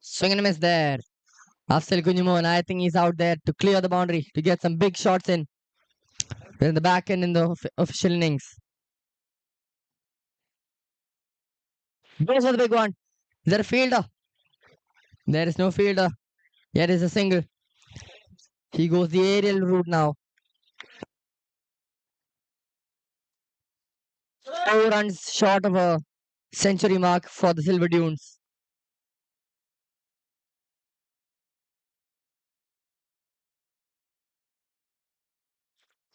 Swing and a miss there. Afsal Kunjumon, I think he's out there to clear the boundary, to get some big shots in. We're in the back end in the official innings. Goes for the big one. Is there a fielder? There is no fielder. Yet is a single. He goes the aerial route now. 4 runs short of a century mark for the Silver Dunes.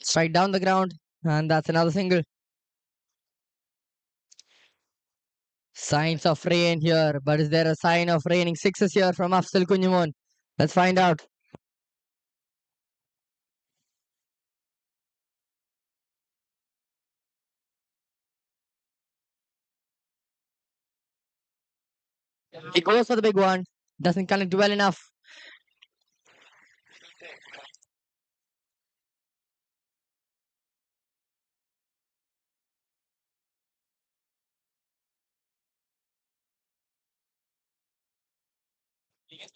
Strike down the ground, and that's another single. Signs of rain here, but is there a sign of raining sixes here from Afsal Kunjumon? Let's find out. He goes for the big one. Doesn't connect well enough.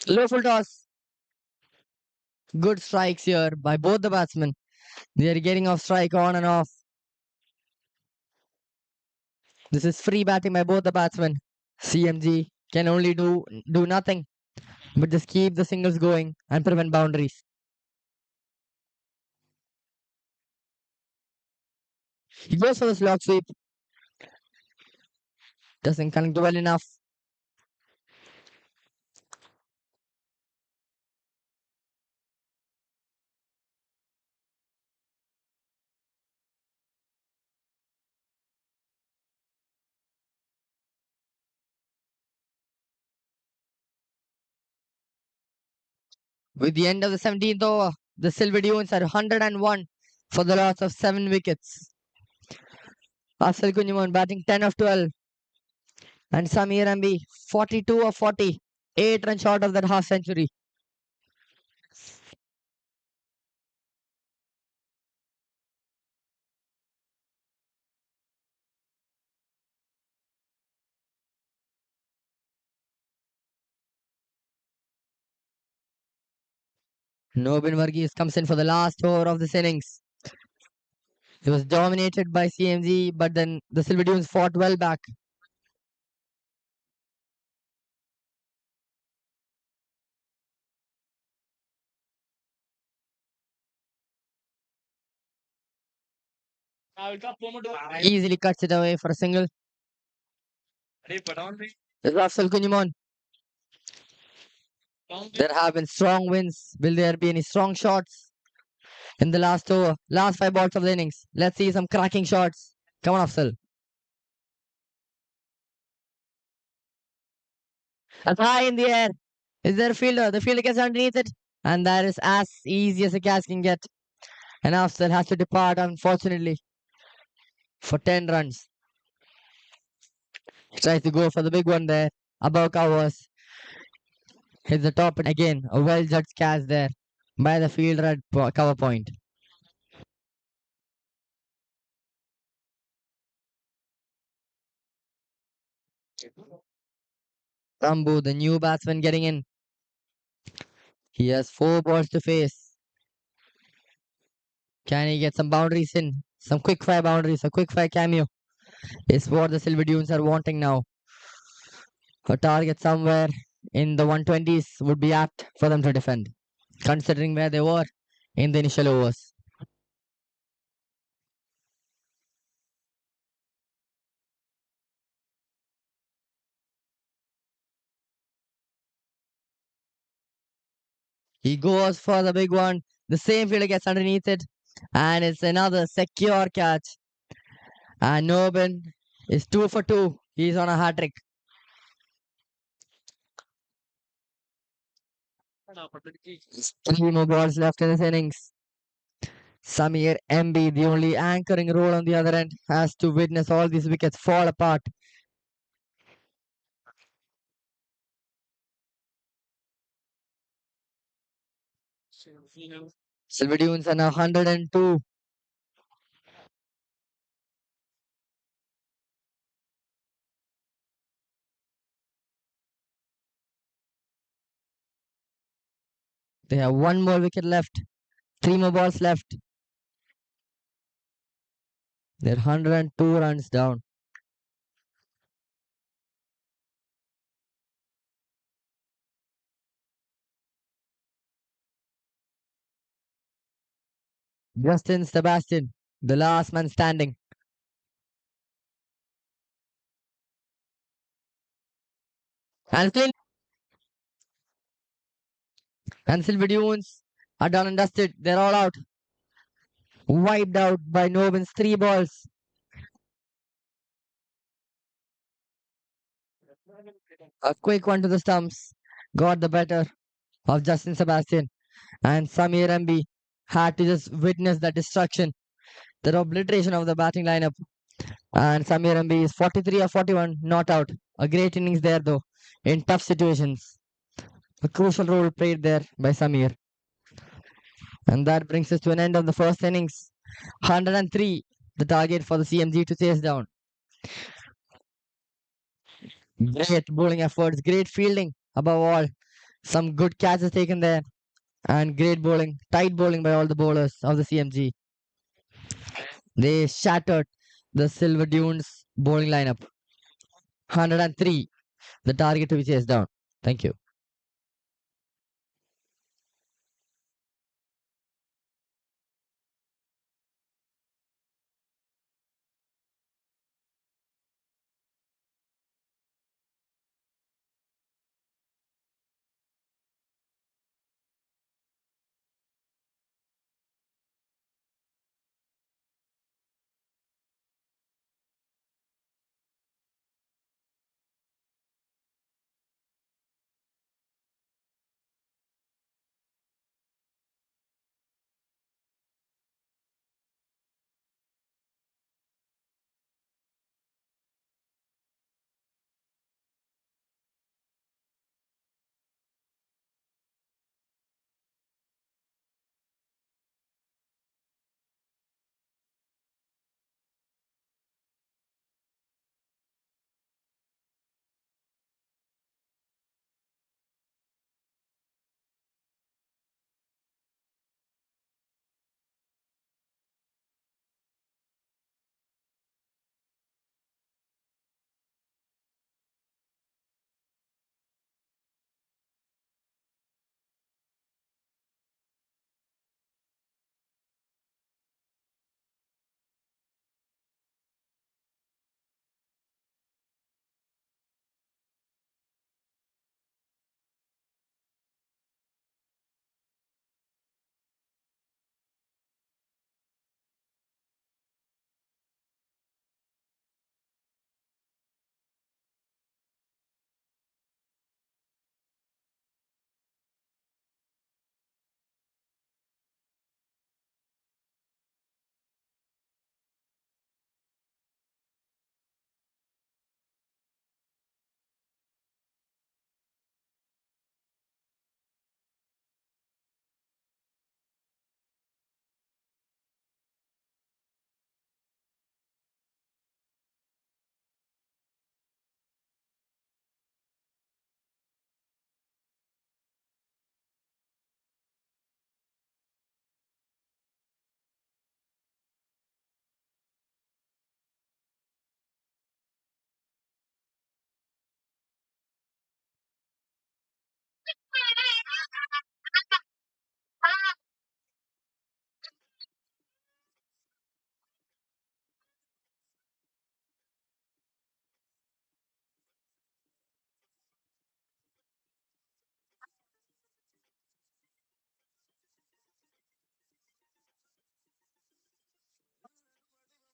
Low full toss. Good strikes here by both the batsmen. They are getting off strike on and off. This is free batting by both the batsmen. CMG can only do nothing but just keep the singles going and prevent boundaries. He goes for the slog sweep. Doesn't connect well enough. With the end of the 17th over, the Silver Dunes are 101 for the loss of 7 wickets. Afzal Kunjumon batting 10 of 12 and Samir Ambi 42 of 40, 8 runs short of that half century. Nobin Varghese comes in for the last over of this innings. It was dominated by CMG, but then the Silver Dunes fought well back. Easily cuts it away for a single. This is Afzal Kunjumon. There have been strong wins. Will there be any strong shots in the last over? Last 5 balls of the innings. Let's see some cracking shots. Come on, Afzal. That's high in the air. Is there a fielder? The fielder gets underneath it. And that is as easy as a catch can get. And Afzal has to depart, unfortunately, for 10 runs. Tries to go for the big one there. Above covers. Hits the top and again a well judged catch there by the fielder at cover point. Rambo, the new batsman getting in. He has 4 balls to face. Can he get some boundaries in? Some quick fire boundaries, a quick fire cameo is what the Silver Dunes are wanting now. A target somewhere in the 120s would be apt for them to defend, considering where they were in the initial overs. He goes for the big one. The same fielder gets underneath it, and it's another secure catch. And Nobin is 2 for 2. He's on a hat trick. 3 more balls left in this innings. Samir MB, the only anchoring role on the other end, has to witness all these wickets fall apart. Silver Dunes are now 102. They have 1 more wicket left. 3 more balls left. They're 102 runs down. Justin Sebastian, the last man standing. And Silver Dunes are done and dusted. They're all out. Wiped out by Nobin's 3 balls. A quick one to the stumps. Got the better of Justin Sebastian. And Samir MB had to just witness the destruction, the obliteration of the batting lineup. And Samir MB is 43 or 41, not out. A great innings there though. in tough situations. A crucial role played there by Samir. And that brings us to an end of the first innings. 103, the target for the CMG to chase down. Great bowling efforts, great fielding above all. Some good catches taken there, and great bowling, tight bowling by all the bowlers of the CMG. They shattered the Silver Dunes bowling lineup. 103, the target to be chased down. Thank you.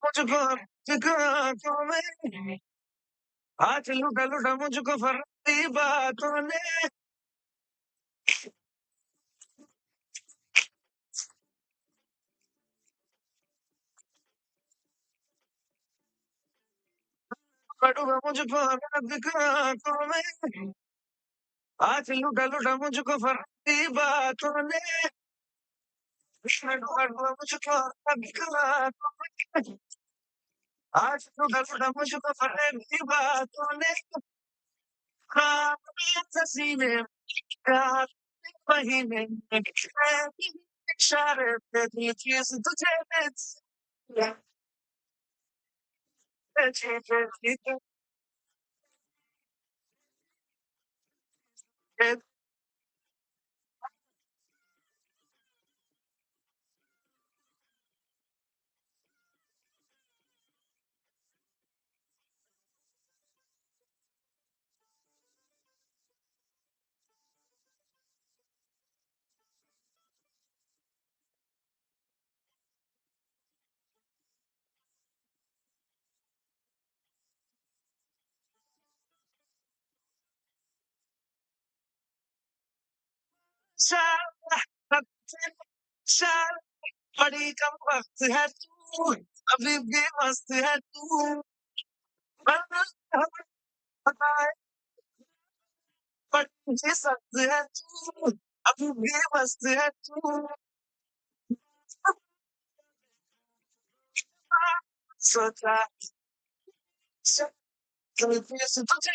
मुझको मुझको आंखों में आज लुटा लुटा मुझको Ferrari बातों ने डूबा मुझको रात को आंखों में आज लुटा लुटा मुझको फरारी बातों ने डूबा डूबा मुझको रात को आंखों में आज लुटा लुटा मुझको फरारी बातों ने खाने सीने प्यार महीने इशारे पे दी चीज तुझे चल बड़ी कम वक्त है तू अभी भी मस्त है तू बताए but मुझे सबसे तू अभी भी मस्त है तू सोचा कभी फिर से तुझे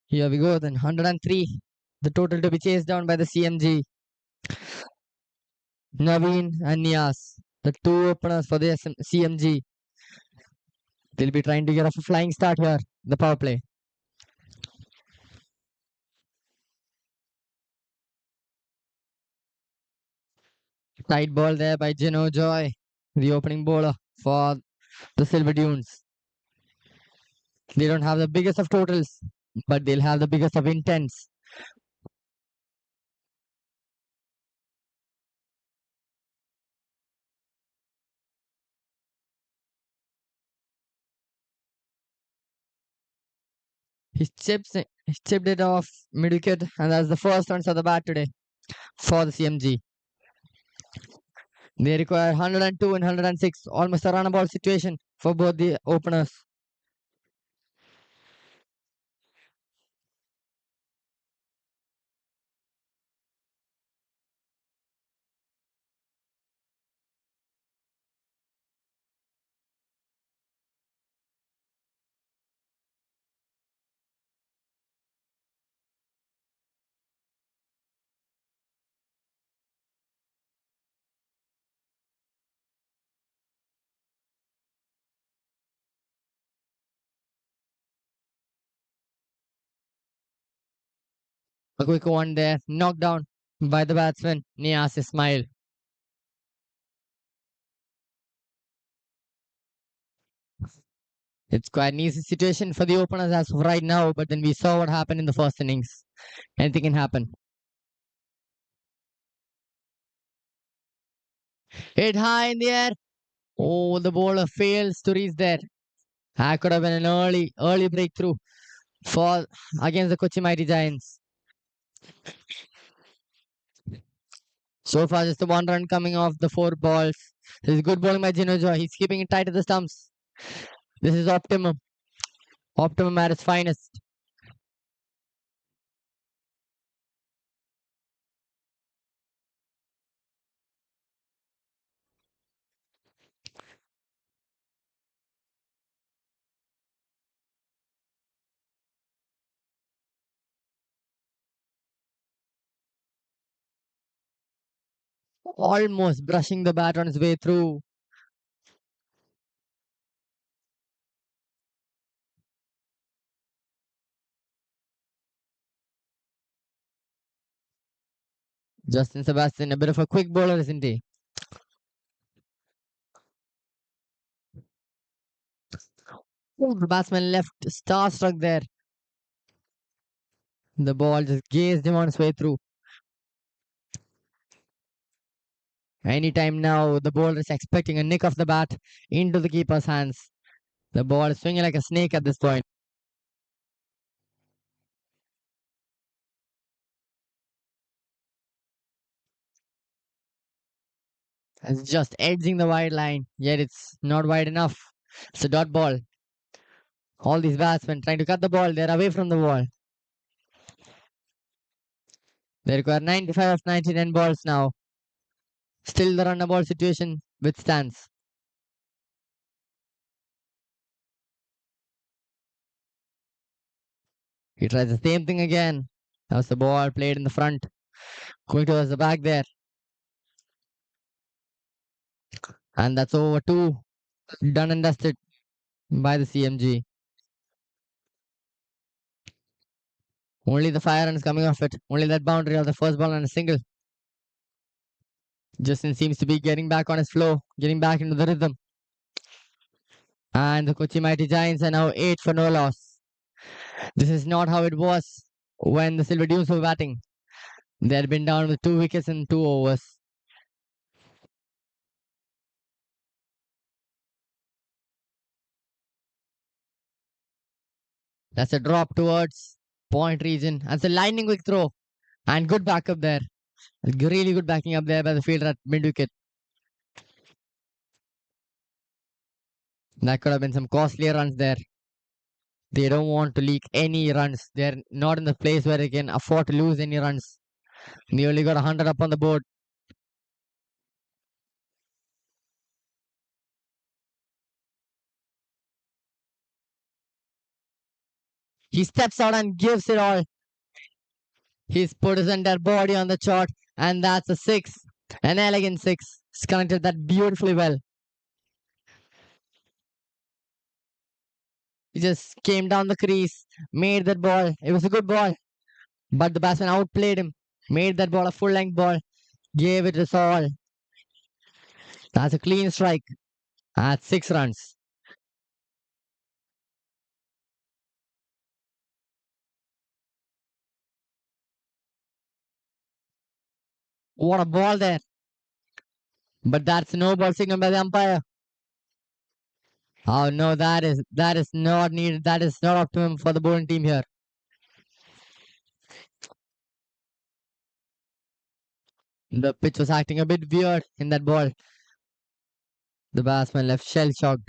Here we go then. 103. The total to be chased down by the CMG. Naveen and Nias. The two openers for the CMG. They'll be trying to get off a flying start here. The power play. Tight ball there by Gino Joy. The opening bowler for the Silver Dunes. They don't have the biggest of totals, but they'll have the biggest of intents. He chipped it off mid wicket, and that's the first runs of the bat today for the CMG. They require 102 and 106, almost a runnable situation for both the openers. A quick one there, knocked down by the batsman Nias Ismail. It's quite an easy situation for the openers as of right now, but then we saw what happened in the first innings. Anything can happen. Hit high in the air. Oh, the bowler fails to reach there. That could have been an early breakthrough for against the Kochi Mighty Giants. So far, just the one run coming off the four balls. This is good bowling by Jinojo. He's keeping it tight at the stumps. This is optimum. Optimum at its finest. Almost brushing the bat on its way through. Justin Sebastian, a bit of a quick bowler, isn't he? Oh, the batsman left starstruck there. The ball just gazed him on its way through. Anytime now, the bowler is expecting a nick of the bat into the keeper's hands. The ball is swinging like a snake at this point. It's just edging the wide line, yet it's not wide enough. It's a dot ball. All these batsmen trying to cut the ball, they're away from the wall. They require 95 of 99 balls now. Still the run ball situation withstands. He tries the same thing again. How's the ball played in the front? Going towards the back there. And that's over two. Done and dusted by the CMG. Only the fire runs coming off it. Only that boundary of the first ball and a single. Justin seems to be getting back on his flow, getting back into the rhythm. And the Kochi Mighty Giants are now 8 for no loss. This is not how it was when the Silver Dunes were batting. They had been down with 2 wickets in 2 overs. That's a drop towards point region. That's a lightning quick throw. And good backup there. Really good backing up there by the fielder at mid wicket. That could have been some costlier runs there. They don't want to leak any runs. They're not in the place where they can afford to lose any runs. They only got 100 up on the board. He steps out and gives it all. He's put his entire body on the chart, and that's a six. An elegant six. He's connected that beautifully well. He just came down the crease, made that ball. It was a good ball, but the batsman outplayed him. Made that ball a full length ball. Gave it his all. That's a clean strike at 6 runs. What a ball there. But that's no ball signal by the umpire. Oh no, that is not needed. That is not optimum for the bowling team here. The pitch was acting a bit weird in that ball. The batsman left shell shocked.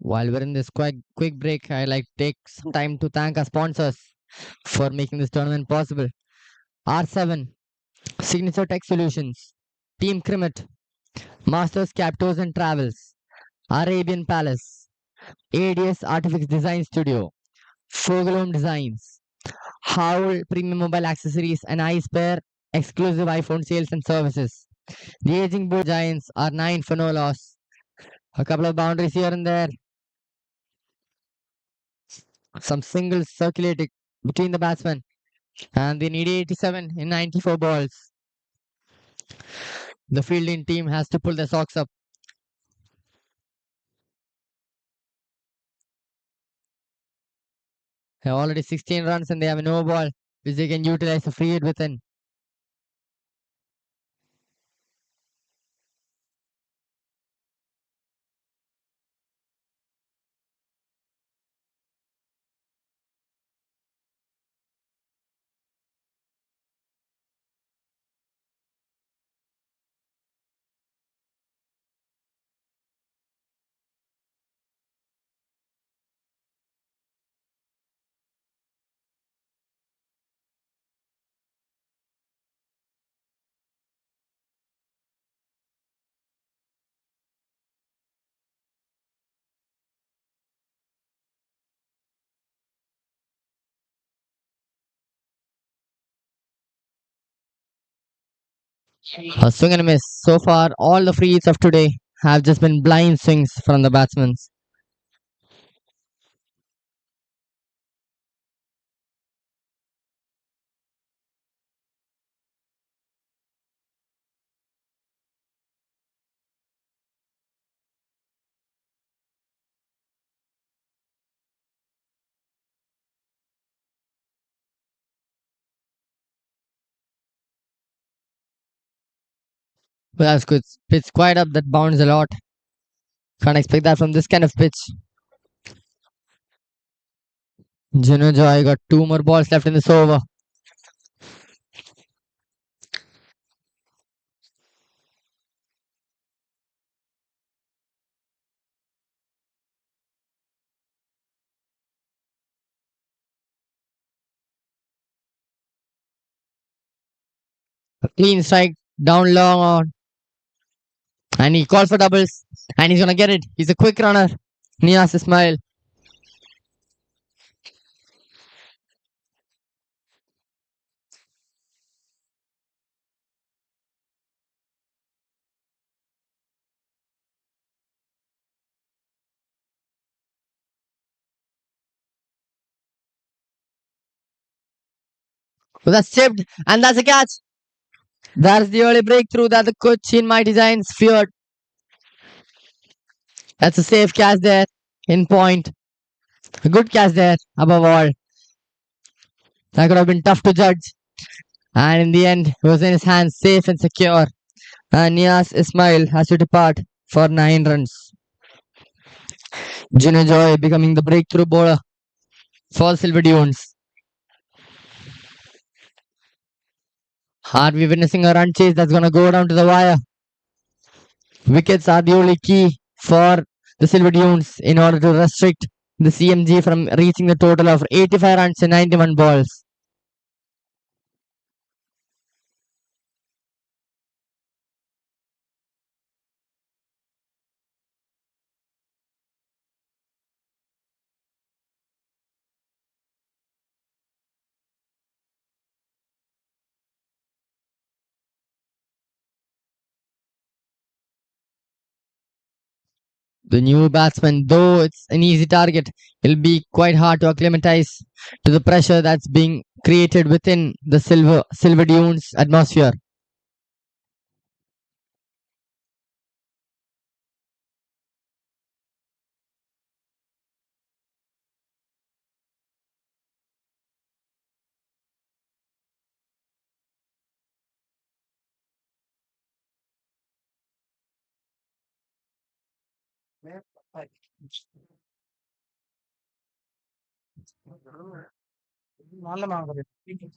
While we're in this quick break, I like to take some time to thank our sponsors for making this tournament possible. R7, Signature Tech Solutions, Team Crimet, Masters Captors and Travels, Arabian Palace, ADS Artifix Design Studio, Fogelhome Designs, Howl Premium Mobile Accessories and iSpare exclusive iPhone sales and services. The aging bull giants are 9 for no loss. A couple of boundaries here and there. Some singles circulating between the batsmen. And they need 87 in 94 balls. The fielding team has to pull their socks up. They have already 16 runs and they have no ball, which they can utilize the free hit within. A swing and a miss. So far, all the free hits of today have just been blind swings from the batsmen. Well, that's good. Pitch quite up. That bounds a lot. Can't expect that from this kind of pitch. Juno Joy got two more balls left in this over. A clean strike down long on. And he calls for doubles. And he's gonna get it. He's a quick runner. Nias Ismail. Well, that's chipped. And that's a catch. That's the early breakthrough that the Cochin Mighty Giants feared. That's a safe catch there. In point. A good catch there. Above all. That could have been tough to judge. And in the end, it was in his hands, safe and secure. And Nias Ismail has to depart for 9 runs. Juno Joy becoming the breakthrough bowler for Silver Dunes. Are we witnessing a run chase that's going to go down to the wire? Wickets are the only key for the Silver Dunes in order to restrict the CMG from reaching the total of 85 runs in 91 balls. The new batsman, though it's an easy target, will be quite hard to acclimatize to the pressure that's being created within the Silver Dunes atmosphere.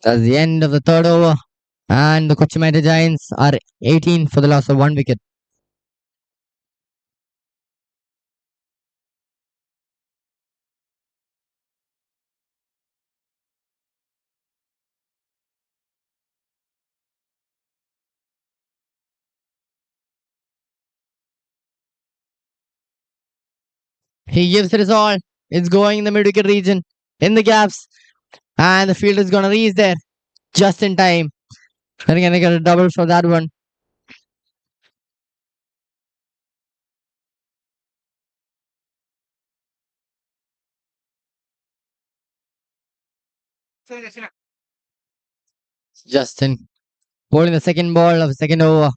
That's the end of the third over, and the Kochi Giants are 18 for the loss of 1 wicket. He gives it his all. It's going in the mid wicket region, in the gaps, and the field is going to reach there just in time. They're going to get a double for that one. Justin bowling the second ball of the second over.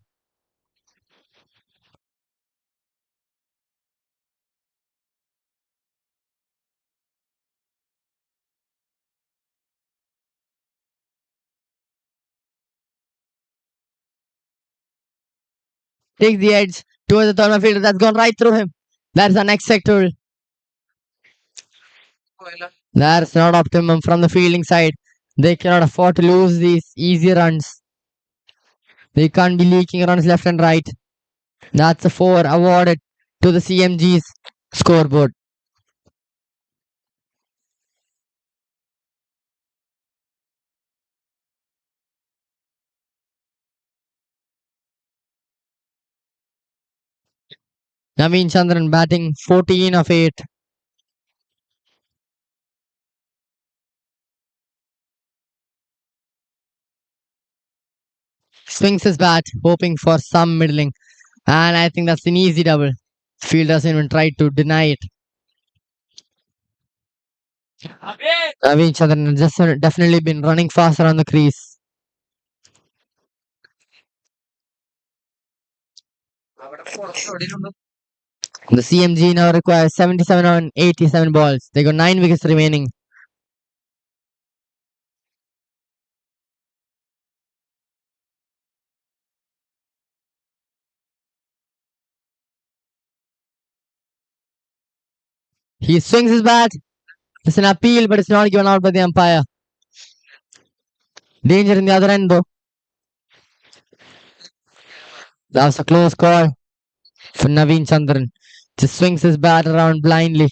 Takes the edge towards the third fielder. That's gone right through him. That's unacceptable. That's not optimum from the fielding side. They cannot afford to lose these easy runs. They can't be leaking runs left and right. That's a 4 awarded to the CMG's scoreboard. Naveen Chandran batting 14 of 8. Swings his bat, hoping for some middling. And I think that's an easy double. Field doesn't even try to deny it. Naveen Chandran has just definitely been running fast around the crease. The CMG now requires 77 on 87 balls. They got 9 wickets remaining. He swings his bat. It's an appeal, but it's not given out by the umpire. Danger in the other end, though. That was a close call for Naveen Chandran. Just swings his bat around blindly.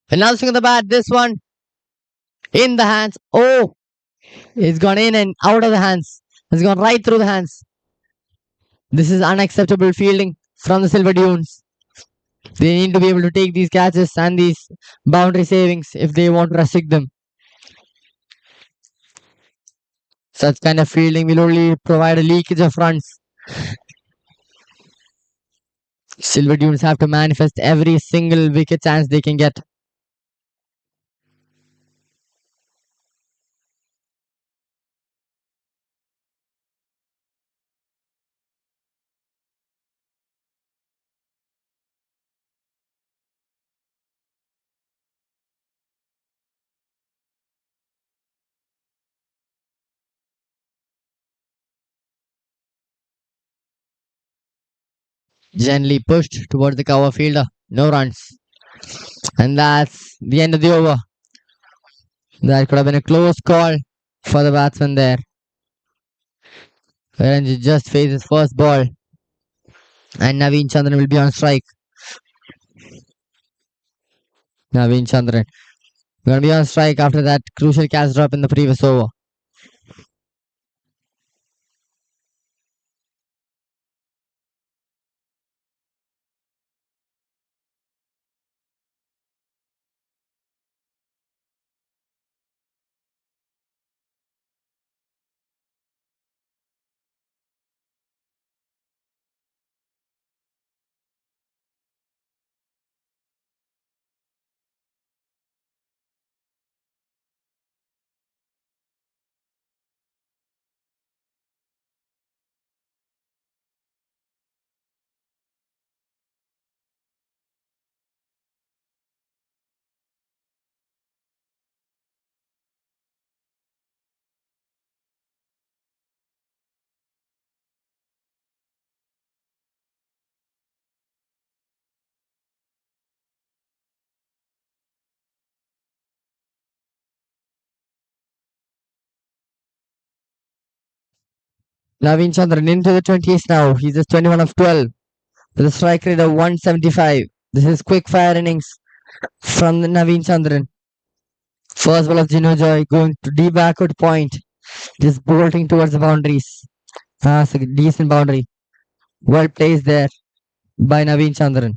Another swing of the bat. This one in the hands. Oh, it's gone in and out of the hands. It's gone right through the hands. This is unacceptable fielding from the Silver Dunes. They need to be able to take these catches and these boundary savings if they want to restrict them. Such kind of fielding will only provide a leakage of runs. Silver Dunes have to manifest every single wicket chance they can get. Gently pushed towards the cover fielder. No runs. And that's the end of the over. That could have been a close call for the batsman there. Ranji just faced his first ball. And Naveen Chandran will be on strike. Naveen Chandran going to be on strike after that crucial catch drop in the previous over. Naveen Chandran into the 20s now. He's just 21 of 12 with a strike rate of 175. This is quick fire innings from the Naveen Chandran. First ball of Gino Joy going to deep backward point. Just bolting towards the boundaries. That's a decent boundary. Well placed there by Naveen Chandran.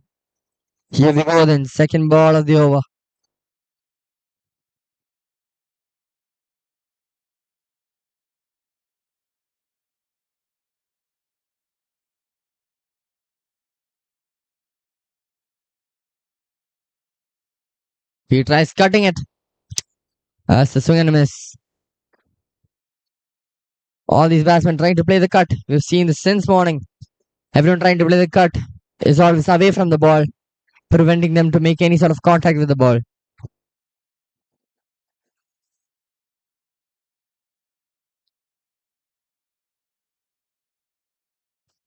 Here we go then. Second ball of the over. He tries cutting it. That's a swing and a miss. All these batsmen trying to play the cut. We've seen this since morning. Everyone trying to play the cut is always away from the ball, preventing them to make any sort of contact with the ball.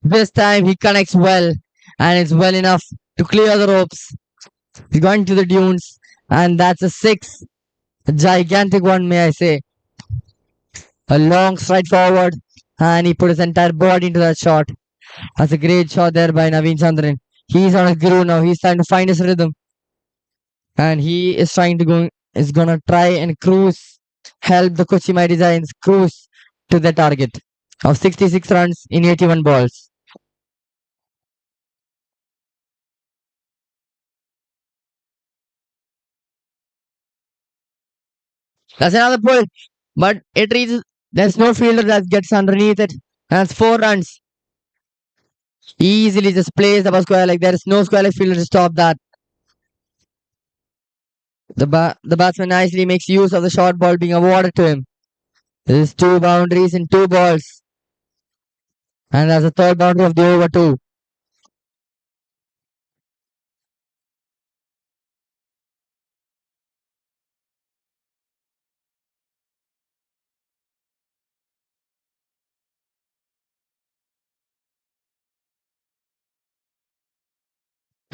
This time he connects well and it's well enough to clear the ropes. He's going to the dunes and that's a six. A gigantic one, may I say. A long stride forward and he put his entire body into that shot. That's a great shot there by Naveen Chandran. He's on a groove now. He's trying to find his rhythm. And he is gonna try and cruise, help the Kochi Mighty Giants cruise to the target of 66 runs in 81 balls. That's another pull, but it reaches. There's no fielder that gets underneath it. And it's 4 runs. Easily just plays the square leg. There is no square leg fielder to stop that. The batsman nicely makes use of the short ball being awarded to him. There's two boundaries in two balls. And that's the third boundary of the over two.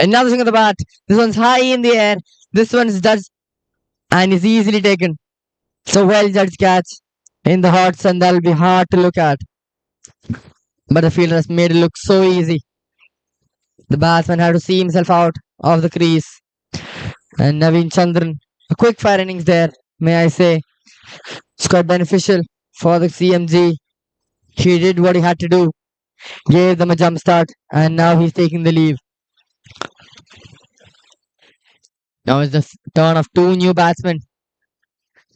Another swing of the bat. This one's high in the air. This one's dodged and is easily taken. So well judged catch in the hot sun. That'll be hard to look at. But the fielder has made it look so easy. The batsman had to see himself out of the crease. And Naveen Chandran, a quick fire innings there, may I say. It's quite beneficial for the CMG. He did what he had to do, gave them a jump start, and now he's taking the lead. Now it's the turn of two new batsmen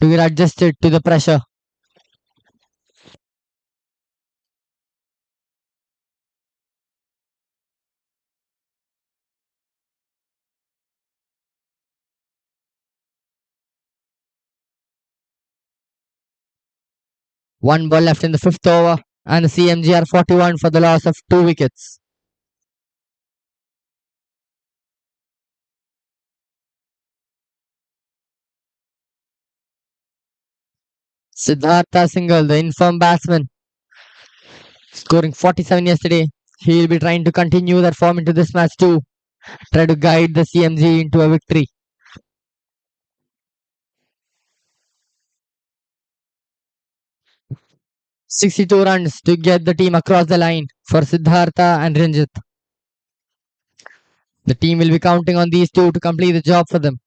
to get adjusted to the pressure. One ball left in the fifth over, and the CMG are 41 for the loss of two wickets. Siddhartha Singhal, the informed batsman, scoring 47 yesterday. He'll be trying to continue that form into this match too. Try to guide the CMG into a victory. 62 runs to get the team across the line for Siddhartha and Ranjit. The team will be counting on these two to complete the job for them.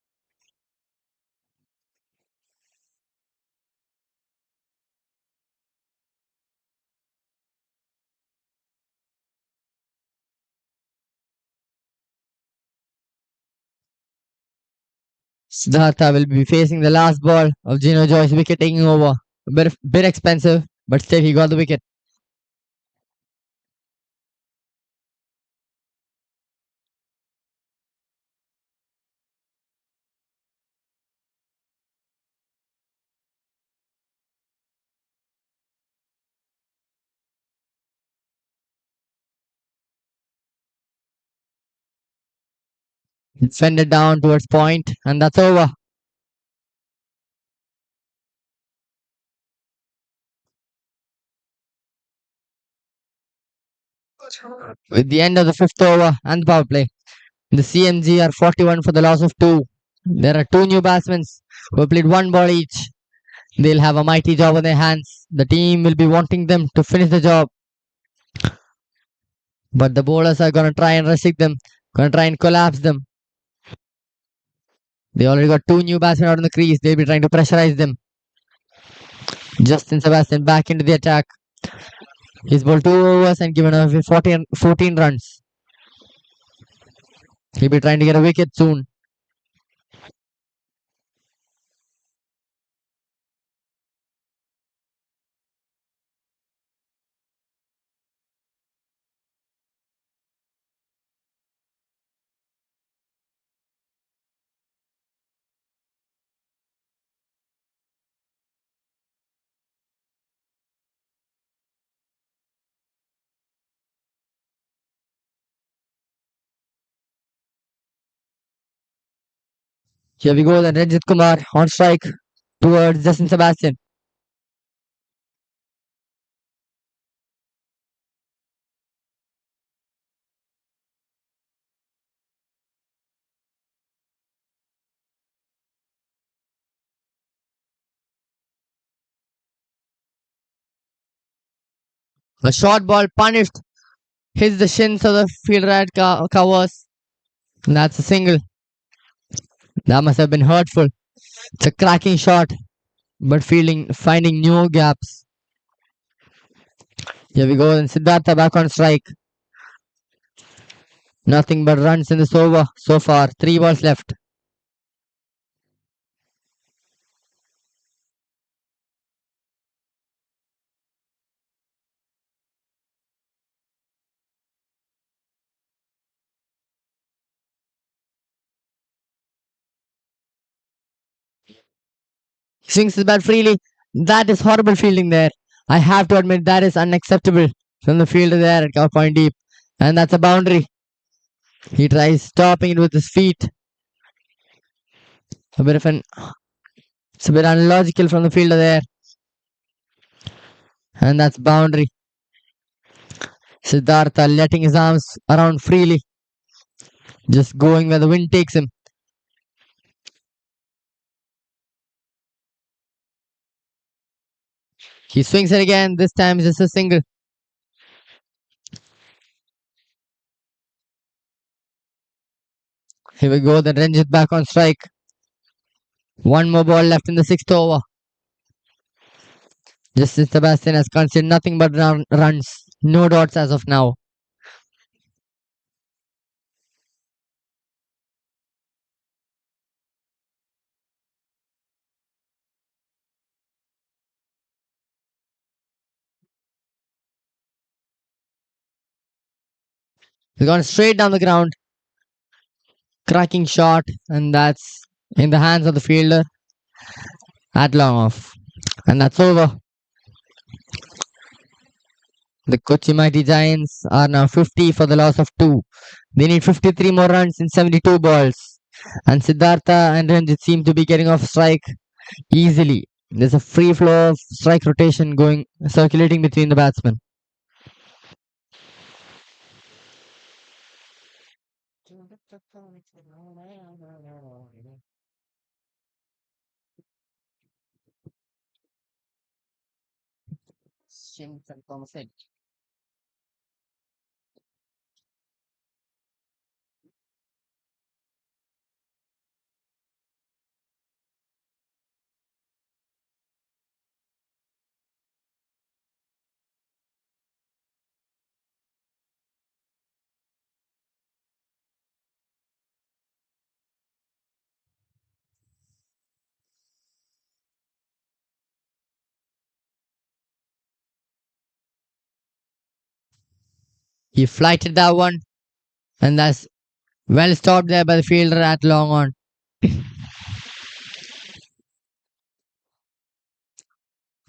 Siddhartha will be facing the last ball of Gino Joy's wicket taking over. A bit expensive, but still he got the wicket. It's fended down towards point, and that's over. With the end of the fifth over and the power play, the CMG are 41 for the loss of two. There are two new batsmen who have played one ball each. They'll have a mighty job on their hands. The team will be wanting them to finish the job. But the bowlers are going to try and restrict them, going to try and collapse them. They already got two new batsmen out in the crease. They'll be trying to pressurize them. Justin Sebastian back into the attack. He's bowled 2 overs and given away 14 runs. He'll be trying to get a wicket soon. Here we go, then Ranjit Kumar on strike towards Justin Sebastian. A short ball punished. Hits the shins of the fielder at covers. And that's a single. That must have been hurtful. It's a cracking shot, but finding new gaps. Here we go, and Siddhartha back on strike. Nothing but runs in this over so far. 3 balls left. He swings his bat freely. That is horrible fielding there. I have to admit that is unacceptable from the fielder there at cover point deep. And that's a boundary. He tries stopping it with his feet. A bit of an It's a bit unlogical from the fielder there. And that's boundary. Siddhartha letting his arms around freely. Just going where the wind takes him. He swings it again. This time it's just a single. Here we go. Then Ranjit back on strike. One more ball left in the sixth over. Justin Sebastian has conceded nothing but runs. No dots as of now. He's gone straight down the ground. Cracking shot. And that's in the hands of the fielder at long off. And that's over. The Kochi Mighty Giants are now 50 for the loss of 2. They need 53 more runs in 72 balls. And Siddhartha and Ranjit seem to be getting off strike easily. There's a free flow of strike rotation circulating between the batsmen. He flighted that one, and that's well stopped there by the fielder at long on.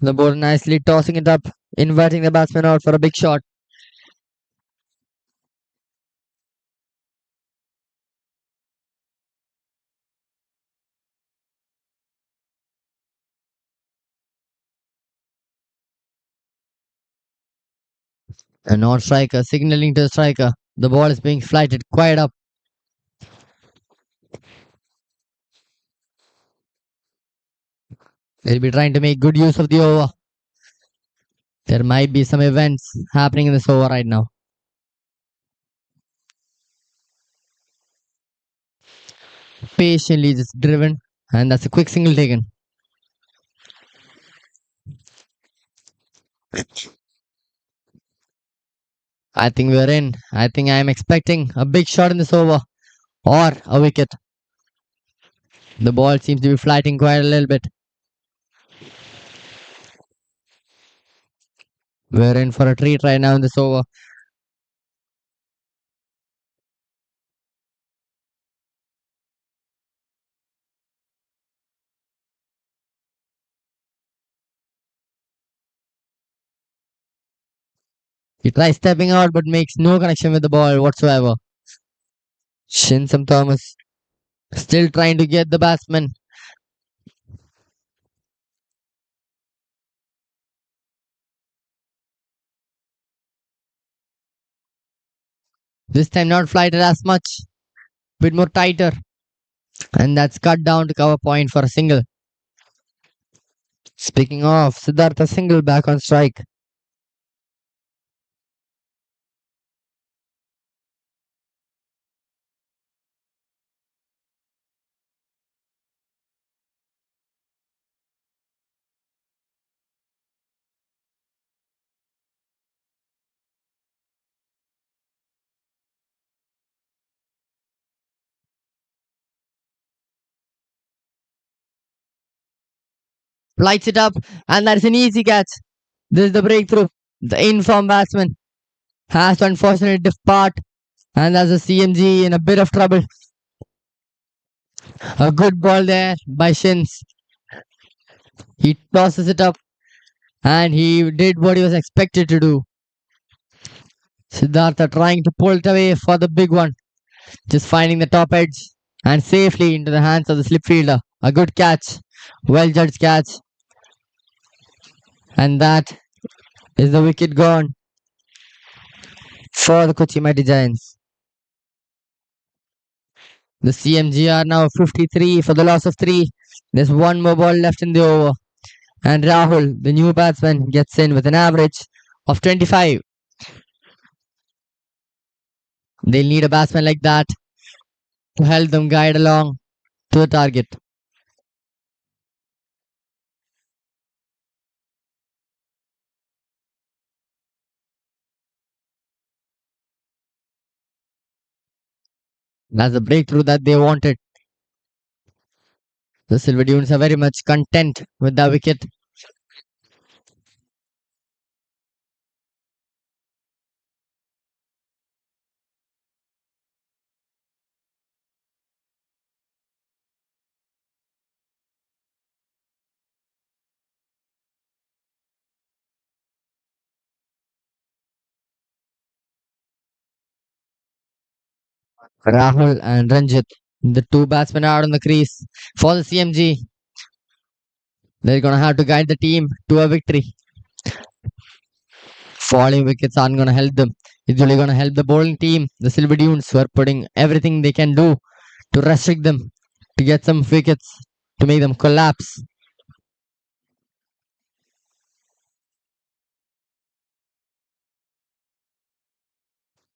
The bowler nicely tossing it up, inviting the batsman out for a big shot. A non-striker signaling to the striker. The ball is being flighted quite up. They'll be trying to make good use of the over. There might be some events happening in this over right now. Patiently just driven, and that's a quick single taken. I think we're in. I think I'm expecting a big shot in this over or a wicket. The ball seems to be flighting quite a little bit. We're in for a treat right now in this over. He tries stepping out but makes no connection with the ball whatsoever. Shinsam Thomas still trying to get the batsman. This time not flighted as much, bit more tighter. And that's cut down to cover point for a single. Speaking of, Siddhartha single back on strike. Lights it up, and that's an easy catch. This is the breakthrough. The informed batsman has to unfortunately depart, and that's a CMG in a bit of trouble. A good ball there by Shins. He tosses it up and he did what he was expected to do. Siddhartha trying to pull it away for the big one, just finding the top edge and safely into the hands of the slip fielder. A good catch, well judged catch, and that is the wicket gone for the Kochi Mighty Giants. The CMG are now 53 for the loss of 3. There's one more ball left in the over. And Rahul, the new batsman, gets in with an average of 25. They'll need a batsman like that to help them guide along to the target. That's the breakthrough that they wanted. The Silver Dunes are very much content with that wicket. Rahul and Ranjit, the two batsmen are out on the crease for the CMG. They're going to have to guide the team to a victory. Falling wickets aren't going to help them. It's only going to help the bowling team, the Silver Dunes, who are putting everything they can do to restrict them, to get some wickets, to make them collapse.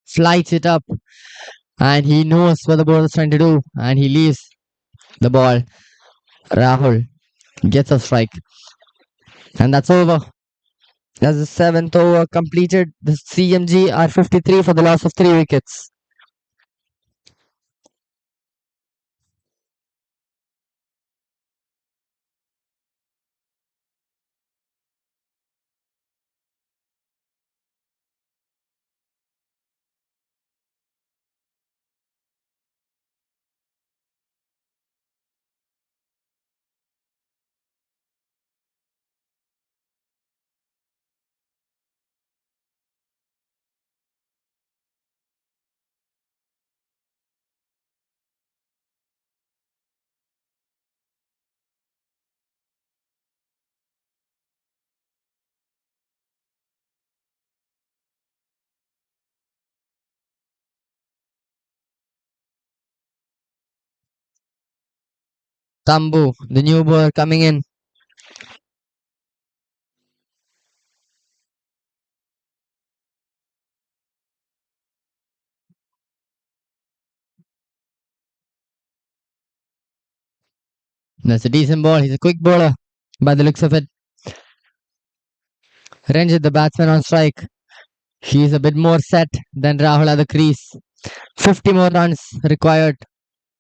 Flights it up, and he knows what the bowler is trying to do, and he leaves the ball. Rahul gets a strike, and that's over. That's the seventh over completed. The CMG are 53 for the loss of 3 wickets. Tambu, the new bowler coming in. That's a decent ball. He's a quick bowler by the looks of it. Ranjit, the batsman on strike. He's a bit more set than Rahul at the crease. 50 more runs required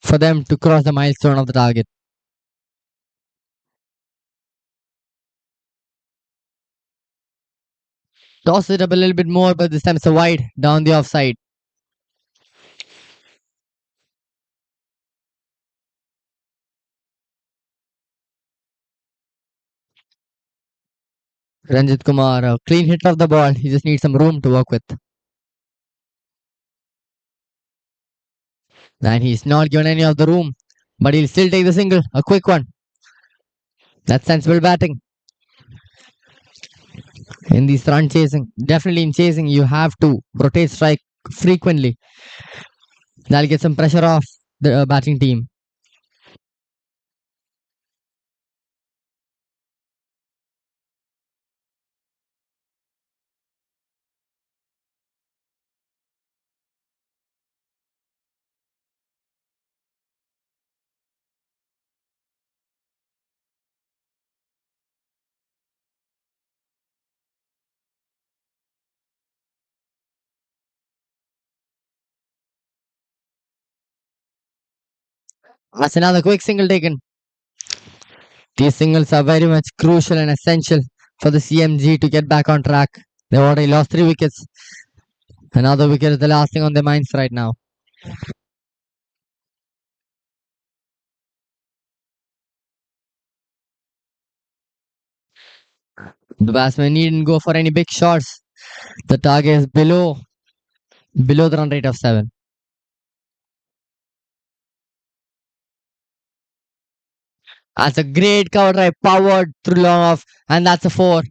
for them to cross the milestone of the target. Toss it up a little bit more, but this time it's a wide down the offside. Ranjit Kumar, a clean hit of the ball. He just needs some room to work with. And he's not given any of the room, but he'll still take the single. A quick one. That's sensible batting. In these run chasing, definitely in chasing, you have to rotate strike frequently. That'll get some pressure off the batting team. That's another quick single taken. These singles are very much crucial and essential for the CMG to get back on track. They've already lost 3 wickets. Another wicket is the last thing on their minds right now. The batsman needn't go for any big shots. The target is below the run rate of 7. That's a great cover drive powered through long off, and that's a 4.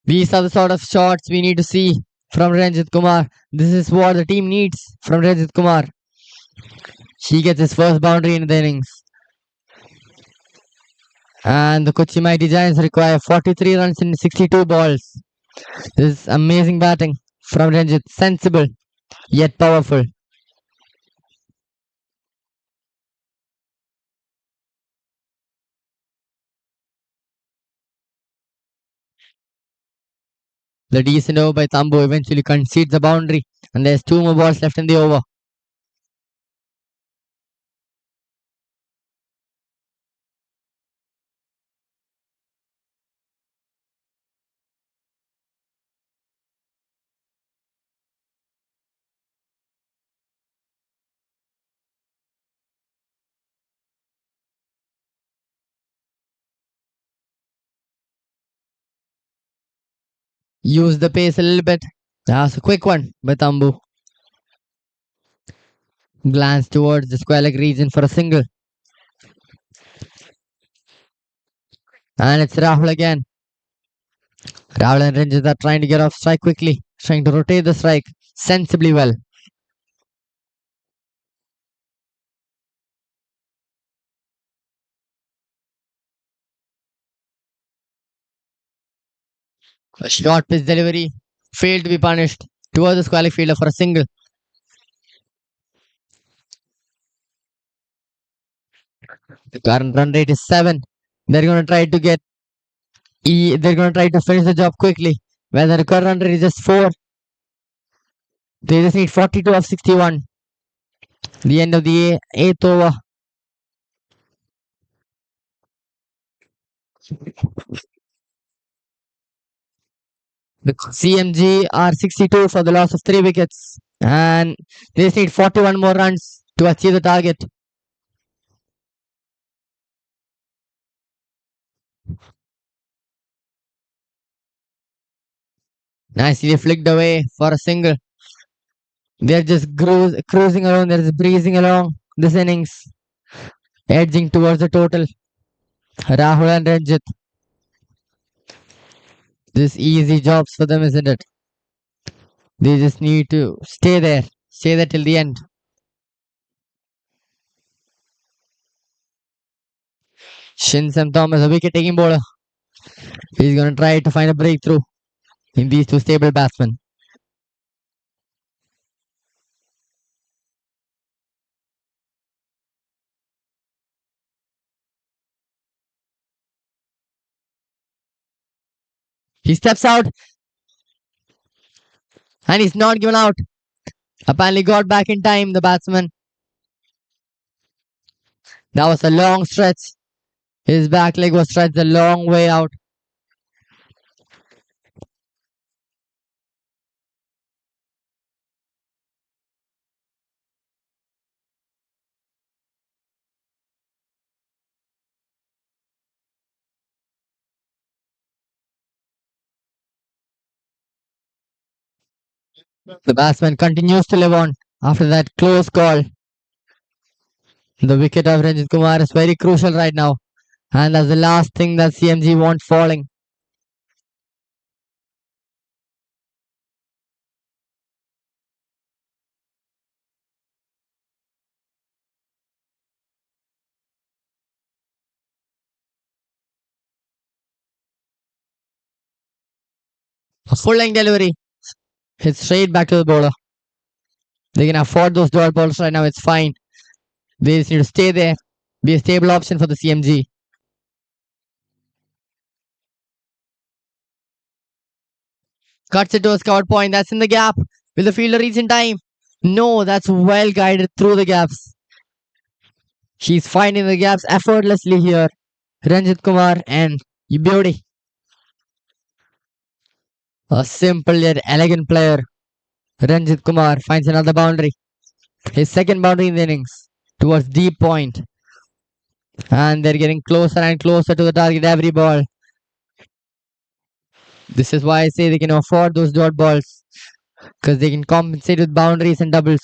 These are the sort of shots we need to see from Ranjit Kumar. This is what the team needs from Ranjit Kumar. He gets his first boundary in the innings. And the Kochi Mighty Giants require 43 runs in 62 balls. This is amazing batting from Ranjit. Sensible yet powerful. The decent over by Tambo eventually concedes the boundary, and there's 2 more balls left in the over. Use the pace a little bit. That's a quick one by Tambu. Glance towards the square leg region for a single. And it's Rahul again. Rahul and Ranjit are trying to get off strike quickly, trying to rotate the strike sensibly well. A short pitch delivery failed to be punished towards the square leg fielder for a single. The current run rate is 7. They're going to try to get they're going to try to finish the job quickly. When the current run rate is just 4, they just need 42 of 61. The end of the 8th over. The CMG are 62 for the loss of 3 wickets. And they just need 41 more runs to achieve the target. Nicely flicked away for a single. They're just cruising around, they're just breezing along this innings, edging towards the total. Rahul and Ranjit. This easy jobs for them, isn't it? They just need to stay there till the end. Shinsam Thomas, a wicket taking bowler. He's going to try to find a breakthrough in these two stable batsmen. He steps out and he's not given out. Apparently got back in time, the batsman. That was a long stretch. His back leg was stretched a long way out. The batsman continues to live on after that close call. The wicket of Ranjit Kumar is very crucial right now. And that's the last thing that CMG wants falling. A full length delivery. Hits straight back to the bowler. They can afford those dot balls right now. It's fine. They just need to stay there. Be a stable option for the CMG. Cuts it to a scout point. That's in the gap. Will the fielder reach in time? No, that's well guided through the gaps. She's finding the gaps effortlessly here. Ranjit Kumar and beauty. A simple yet elegant player. Ranjit Kumar finds another boundary. His second boundary in the innings towards deep point. And they're getting closer and closer to the target every ball. This is why I say they can afford those dot balls because they can compensate with boundaries and doubles.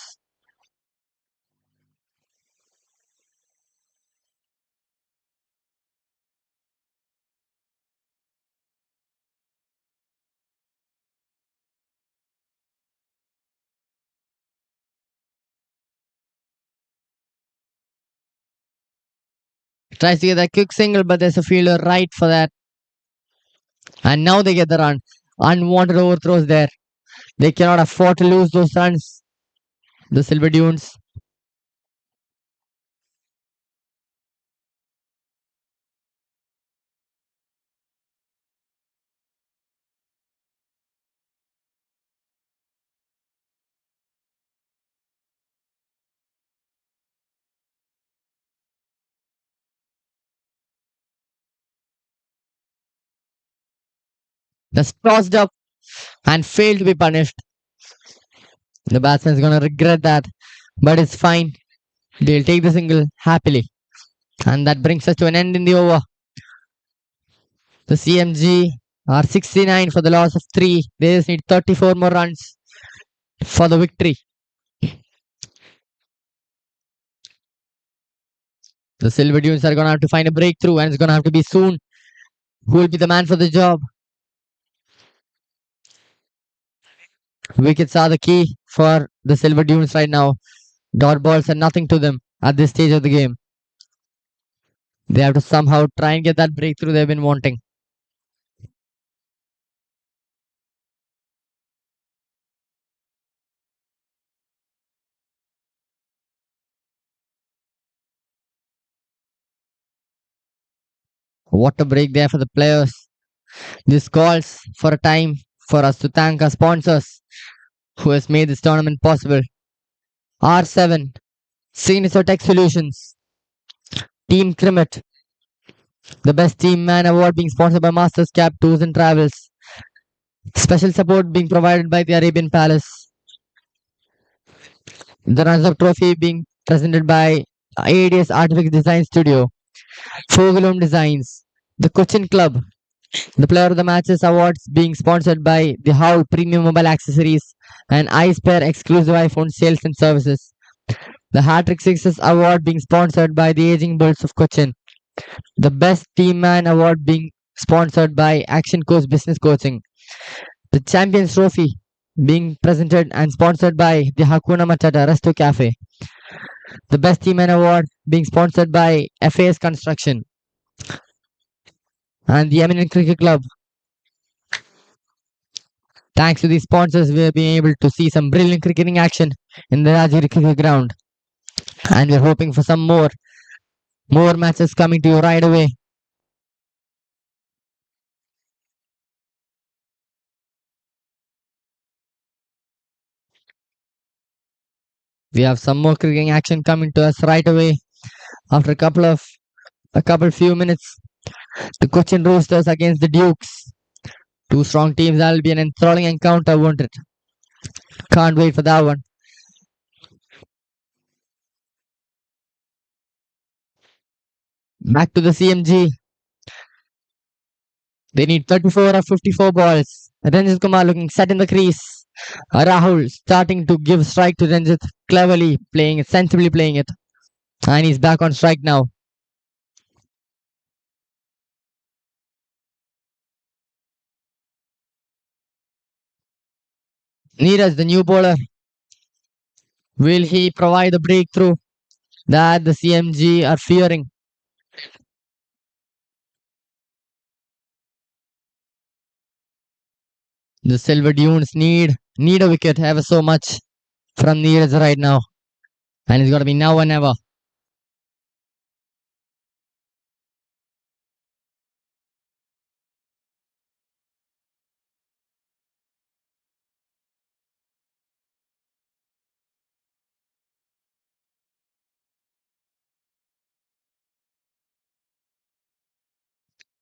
Tries to get that quick single, but there's a fielder right for that. And now they get the run. Unwanted overthrows there. They cannot afford to lose those runs. The Silver Dunes. That's tossed up and failed to be punished. The batsman's gonna regret that, but it's fine. They'll take the single happily. And that brings us to an end in the over. The CMG are 69 for the loss of 3. They just need 34 more runs for the victory. The Silver Dunes are gonna have to find a breakthrough, and it's gonna have to be soon. Who will be the man for the job? Wickets are the key for the Silver Dunes right now. Dot balls are nothing to them at this stage of the game. They have to somehow try and get that breakthrough they've been wanting. What a break there for the players. This calls for a time for us to thank our sponsors who has made this tournament possible. R7, Signature Tech Solutions, Team Crimet, the Best Team Man Award being sponsored by Masters Cap Tours and Travels. Special support being provided by the Arabian Palace. The runners-up trophy being presented by ADS Artifacts Design Studio, Fogelum Designs, the Cochin Club, the Player of the Matches Awards being sponsored by the Howl Premium Mobile Accessories and iSpare Exclusive iPhone Sales and Services. The Hat-Trick Sixes Award being sponsored by the Aging Bulls of Cochin. The Best Team Man Award being sponsored by Action Coach Business Coaching. The Champions Trophy being presented and sponsored by the Hakuna Matata Resto Cafe. The Best Team Man Award being sponsored by FAS Construction and the Eminent Cricket Club. Thanks to these sponsors, we have been able to see some brilliant cricketing action in the Rajgiri Cricket Ground. And we're hoping for some more matches coming to you right away. We have some more cricketing action coming to us right away after a couple few minutes. The Cochin Roosters against the Dukes. Two strong teams. That'll be an enthralling encounter, won't it? Can't wait for that one. Back to the CMG. They need 34 or 54 balls. Ranjit Kumar looking set in the crease. Rahul starting to give strike to Ranjit, cleverly playing it, sensibly playing it. And he's back on strike now. Neeraj, the new bowler. Will he provide the breakthrough that the CMG are fearing? The Silver Dunes need a wicket ever so much from Neeraj right now. And it's got to be now or never.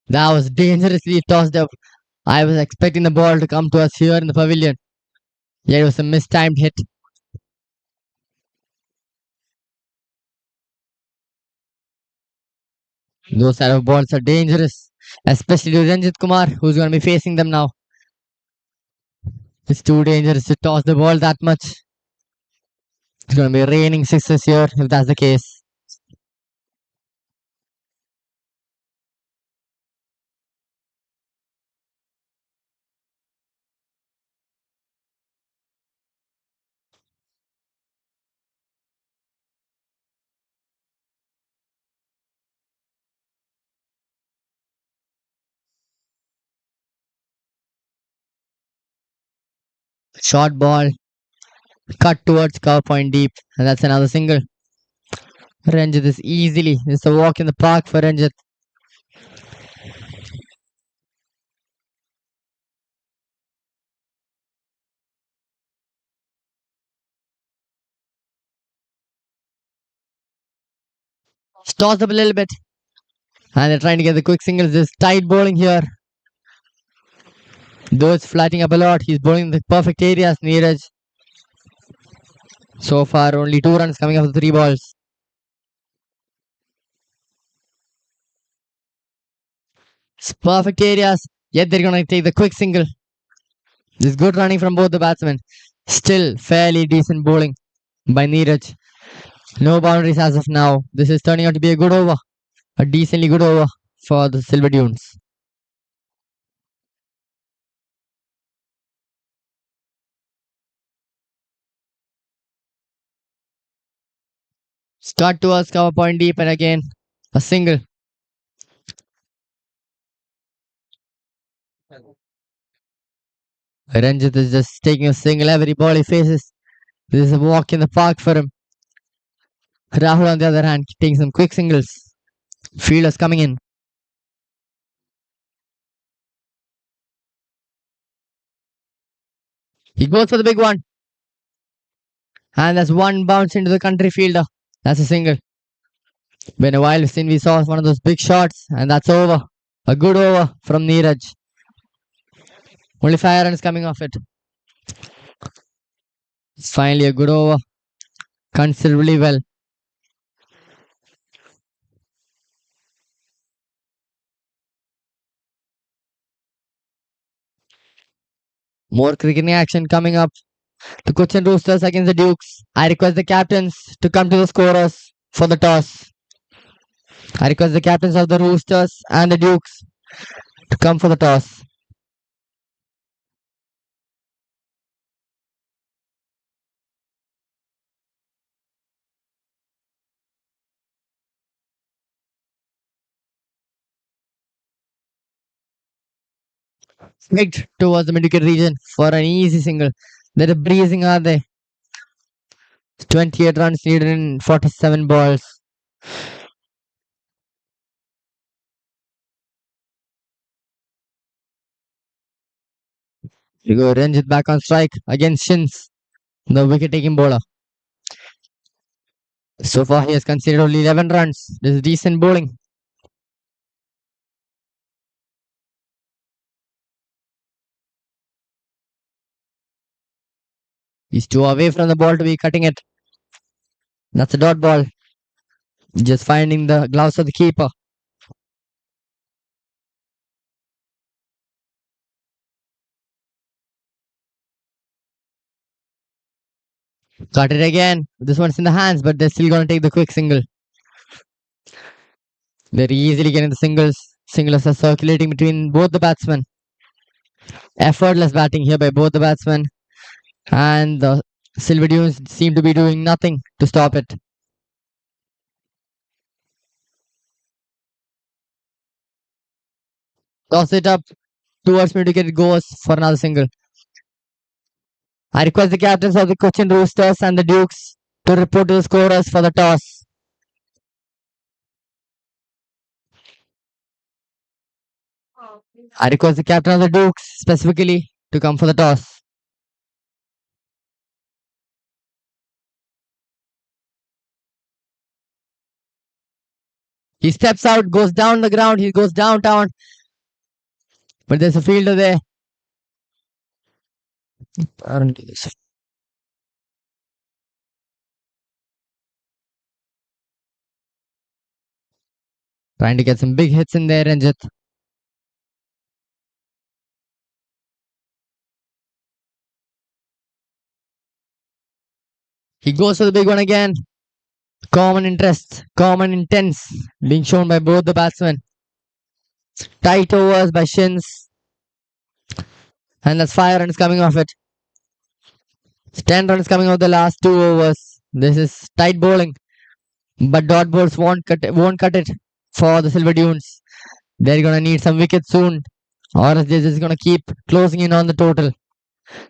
That was dangerously tossed up. I was expecting the ball to come to us here in the pavilion. Yeah, it was a mistimed hit. Those type of balls are dangerous, especially to Ranjit Kumar, who's going to be facing them now. It's too dangerous to toss the ball that much. It's going to be raining sixes here if that's the case. Short ball cut towards cover point deep, and that's another single. Ranjit is easily. It's a walk in the park for Ranjit. Toss up a little bit, and they're trying to get the quick singles. There's tight bowling here. Though it's flattening up a lot, he's bowling the perfect areas, Neeraj. So far, only 2 runs coming off the 3 balls. It's perfect areas, yet they're going to take the quick single. This good running from both the batsmen. Still fairly decent bowling by Neeraj. No boundaries as of now. This is turning out to be a good over. A decently good over for the Silver Dunes. Start towards cover point deep, and again a single. Ranjit is just taking a single every ball he faces. This is a walk in the park for him. Rahul, on the other hand, taking some quick singles. Fielders coming in. He goes for the big one. And that's one bounce into the country fielder. That's a single. Been a while since we saw one of those big shots, and that's over. A good over from Neeraj. Only 5 runs coming off it. It's finally a good over. Considerably well. More cricketing action coming up. The Cochin Roosters against the Dukes. I request the captains to come to the scorers for the toss. I request the captains of the Roosters and the Dukes to come for the toss. Flicked towards the mid-wicket region for an easy single. They're breezing, are they? 28 runs needed in 47 balls. You go Ranjit back on strike against Shins, the wicket-taking bowler. So far, he has conceded only 11 runs. This is decent bowling. He's too away from the ball to be cutting it. That's a dot ball. Just finding the gloves of the keeper. Got it again. This one's in the hands, but they're still going to take the quick single. They're easily getting the singles. Singles are circulating between both the batsmen. Effortless batting here by both the batsmen. And the Silver Dunes seem to be doing nothing to stop it. Toss it up towards me to get it goes for another single. I request the captains of the Cochin Roosters and the Dukes to report to the scorers for the toss. I request the captain of the Dukes specifically to come for the toss. He steps out, goes down the ground, he goes downtown. But there's a fielder there. Trying to get some big hits in there, Ranjit. He goes for the big one again. Common interest, common intents being shown by both the batsmen. Tight overs by Shins, and that's 5 runs coming off it. 10 runs coming off the last 2 overs. This is tight bowling, but dot balls won't cut it for the Silver Dunes. They're gonna need some wickets soon, or else they're just gonna keep closing in on the total.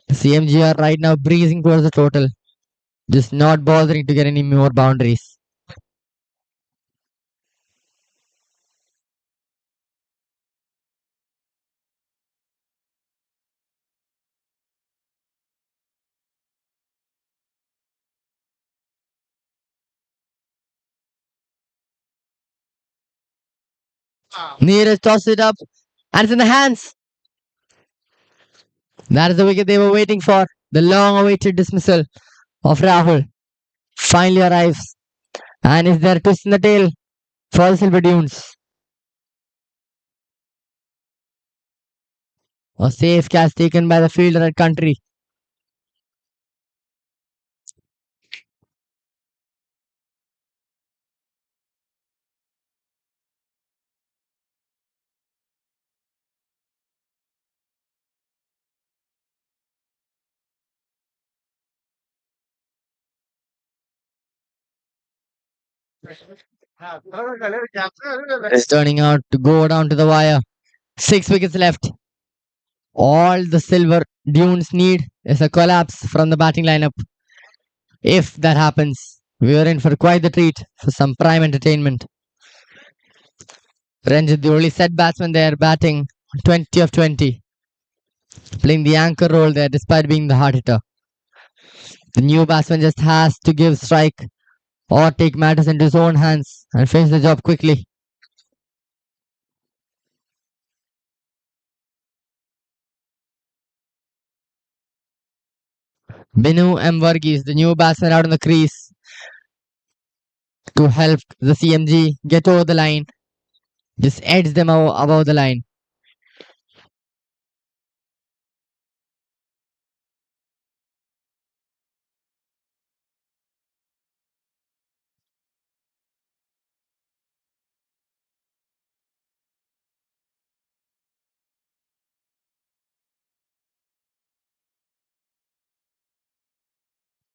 The CMG are right now breezing towards the total, just not bothering to get any more boundaries. Neeraj tosses it up, and it's in the hands. That is the wicket they were waiting for. The long-awaited dismissal of Rahul finally arrives, and is there a twist in the tail for the Silver Dunes? A safe catch taken by the fielder at country. It's turning out to go down to the wire. 6 wickets left. All the Silver Dunes need is a collapse from the batting lineup. If that happens, we are in for quite the treat for some prime entertainment. Ranjit, the only set batsman there, batting 20 of 20, playing the anchor role there despite being the hard hitter. The new batsman just has to give strike or take matters into his own hands and finish the job quickly. Binu M. Varghese, the new batsman out on the crease to help the CMG get over the line. Just edge them above the line.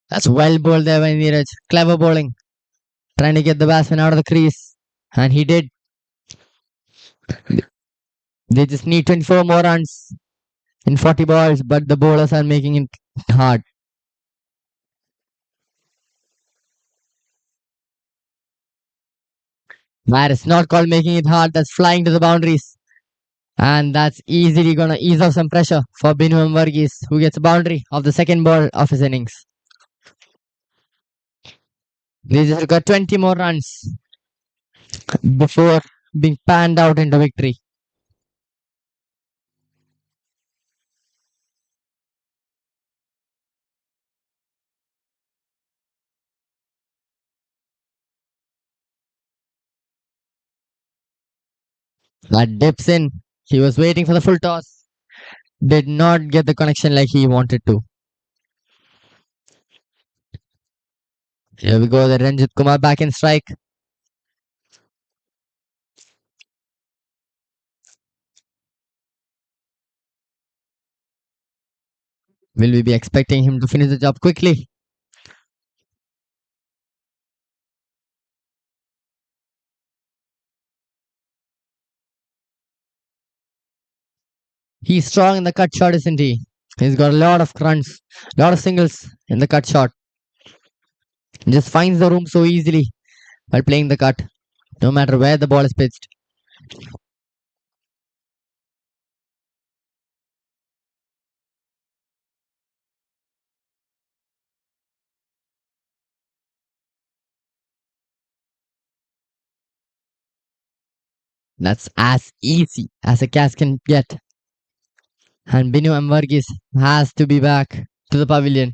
That's well bowled there by Neeraj. Clever bowling. Trying to get the batsman out of the crease. And he did. They just need 24 more runs in 40 balls, but the bowlers are making it hard. That is not called making it hard. That's flying to the boundaries. And that's easily going to ease off some pressure for Binu M. Varghese, who gets a boundary of the second ball of his innings. They just got 20 more runs before being panned out into victory. That dips in. He was waiting for the full toss. Did not get the connection like he wanted to. Here we go. The Ranjit Kumar back in strike. Will we be expecting him to finish the job quickly? He's strong in the cut shot, isn't he? He's got a lot of runs, a lot of singles in the cut shot. Just finds the room so easily while playing the cut, no matter where the ball is pitched. That's as easy as a catch can get. And Binu Varghese has to be back to the pavilion.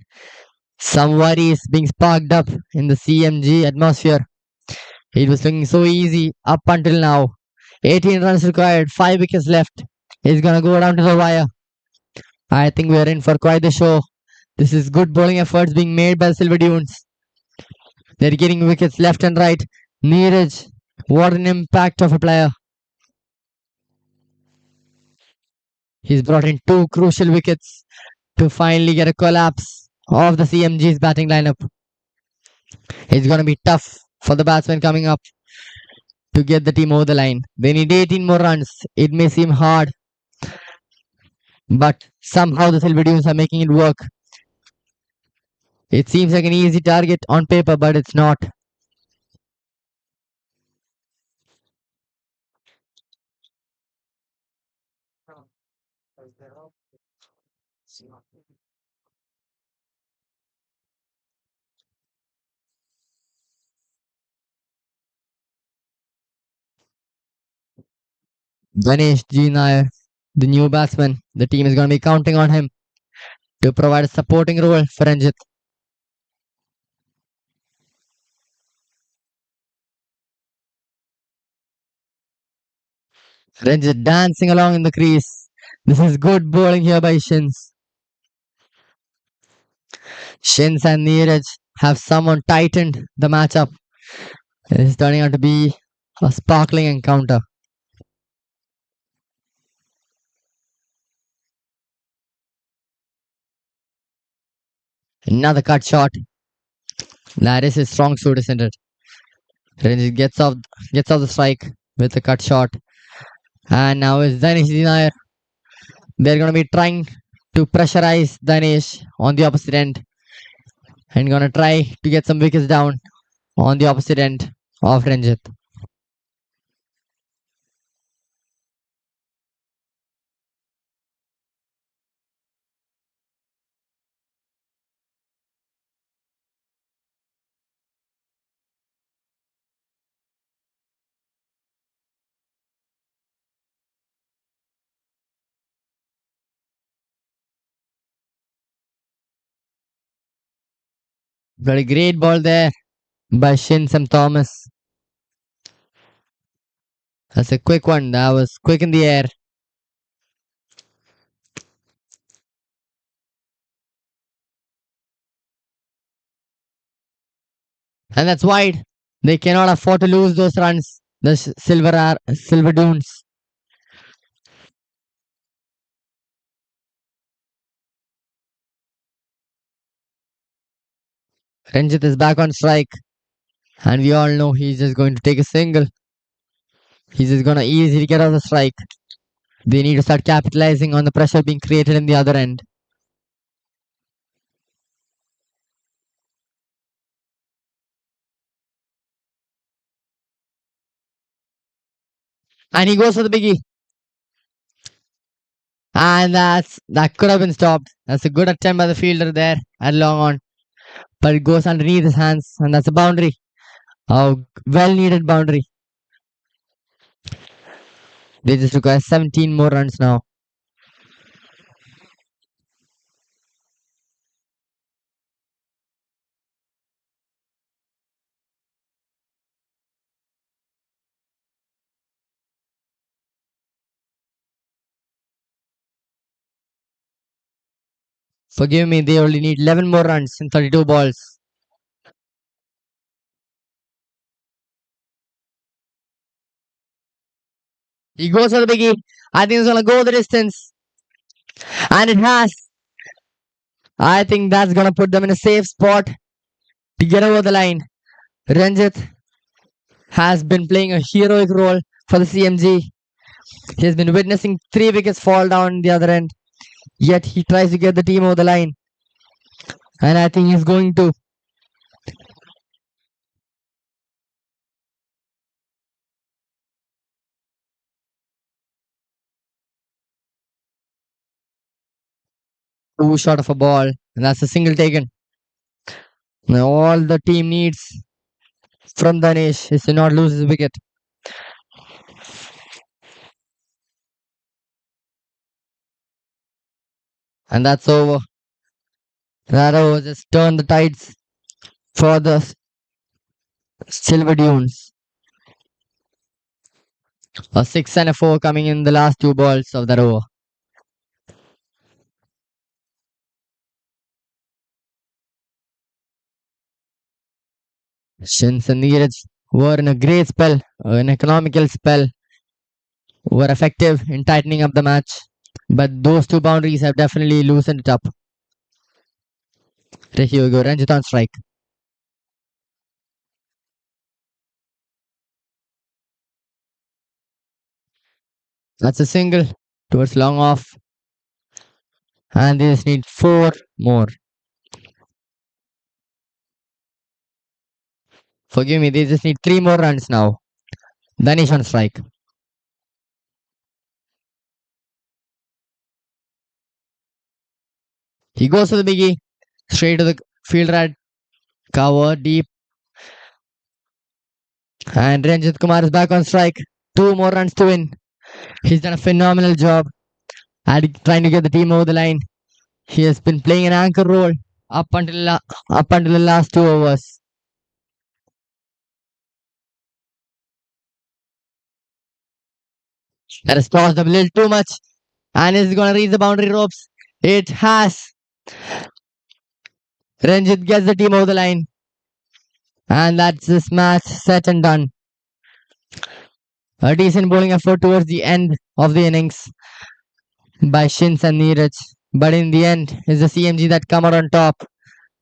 Some worries being sparked up in the CMG atmosphere. It was looking so easy up until now. 18 runs required, 5 wickets left. He's gonna go down to the wire. I think we are in for quite the show. This is good bowling efforts being made by the Silver Dunes. They're getting wickets left and right. Neeraj, what an impact of a player. He's brought in two crucial wickets to finally get a collapse of the CMG's batting lineup. It's going to be tough for the batsmen coming up to get the team over the line. They need 18 more runs. It may seem hard, but somehow the Silver Dunes are making it work. It seems like an easy target on paper, but it's not. Ganesh G. Nair, the new batsman, the team is going to be counting on him to provide a supporting role for Ranjit. Ranjit dancing along in the crease. This is good bowling here by Shins. Shins and Neeraj have someone tightened the matchup. It is turning out to be a sparkling encounter. Another cut shot. That is his strong suit, isn't it? Ranjit gets off the strike with a cut shot. And now is Danish Nair. They're going to be trying to pressurize Danish on the opposite end and going to try to get some wickets down on the opposite end of Ranjit. Got a great ball there by Shinsam Thomas. That's a quick one. That was quick in the air. And that's wide. They cannot afford to lose those runs. The Silver Dunes. Ranjit is back on strike. And we all know he's just going to take a single. He's just going to easily get off the strike. They need to start capitalizing on the pressure being created in the other end. And he goes for the biggie. And that could have been stopped. That's a good attempt by the fielder there at long on. But it goes underneath his hands. And that's a boundary. A well needed boundary. They just require 17 more runs now. Forgive me, they only need 11 more runs in 32 balls. He goes for the biggie. I think it's going to go the distance. And it has. I think that's going to put them in a safe spot to get over the line. Ranjit has been playing a heroic role for the CMG. He has been witnessing 3 wickets fall down the other end. Yet he tries to get the team over the line. And I think he's going to. Too short of a ball. And that's a single taken. Now all the team needs from Danesh is to not lose his wicket. And that's over. That over just turned the tides for the Silver Dunes. A 6 and a 4 coming in the last 2 balls of that over. Shins and Neeraj were in a great spell, an economical spell, were effective in tightening up the match. But those two boundaries have definitely loosened it up. Here we go, Ranjit on strike. That's a single towards long off, and they just need four more. Forgive me, they just need three more runs now. Danish on strike. He goes to the biggie, straight to the fielder at cover deep, and Ranjit Kumar is back on strike. Two more runs to win. He's done a phenomenal job at trying to get the team over the line. He has been playing an anchor role up until the last 2 overs. That has tossed up a little too much, and is going to reach the boundary ropes. It has. Ranjit gets the team over the line, and that's this match set and done. A decent bowling effort towards the end of the innings by Shins and Neeraj, but in the end, it's the CMG that come out on top.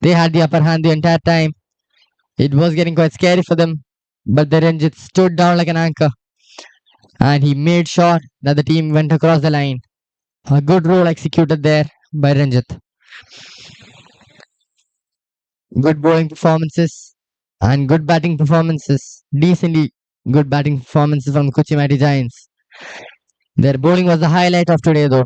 They had the upper hand the entire time. It was getting quite scary for them, but the Ranjit stood down like an anchor, and he made sure that the team went across the line. A good role executed there by Ranjit. Good bowling performances and good batting performances. Decently good batting performances from Kochi Mighty Giants. Their bowling was the highlight of today, though.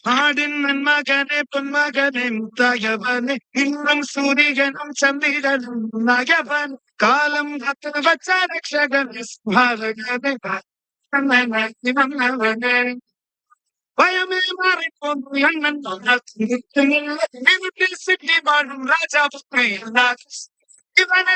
ஆடின் மகனே பொன்மகனே முத்தாயவனே இன்னும் சூரியனும் சந்திரனும் நயவன் காலம் காத்து வச்ச ரக்ஷகன் பாரகனே வந்தவனே பயமே மாறி போன்று அண்ணன் நிறுத்தி சிட்டி வாழும் ராஜா இவனை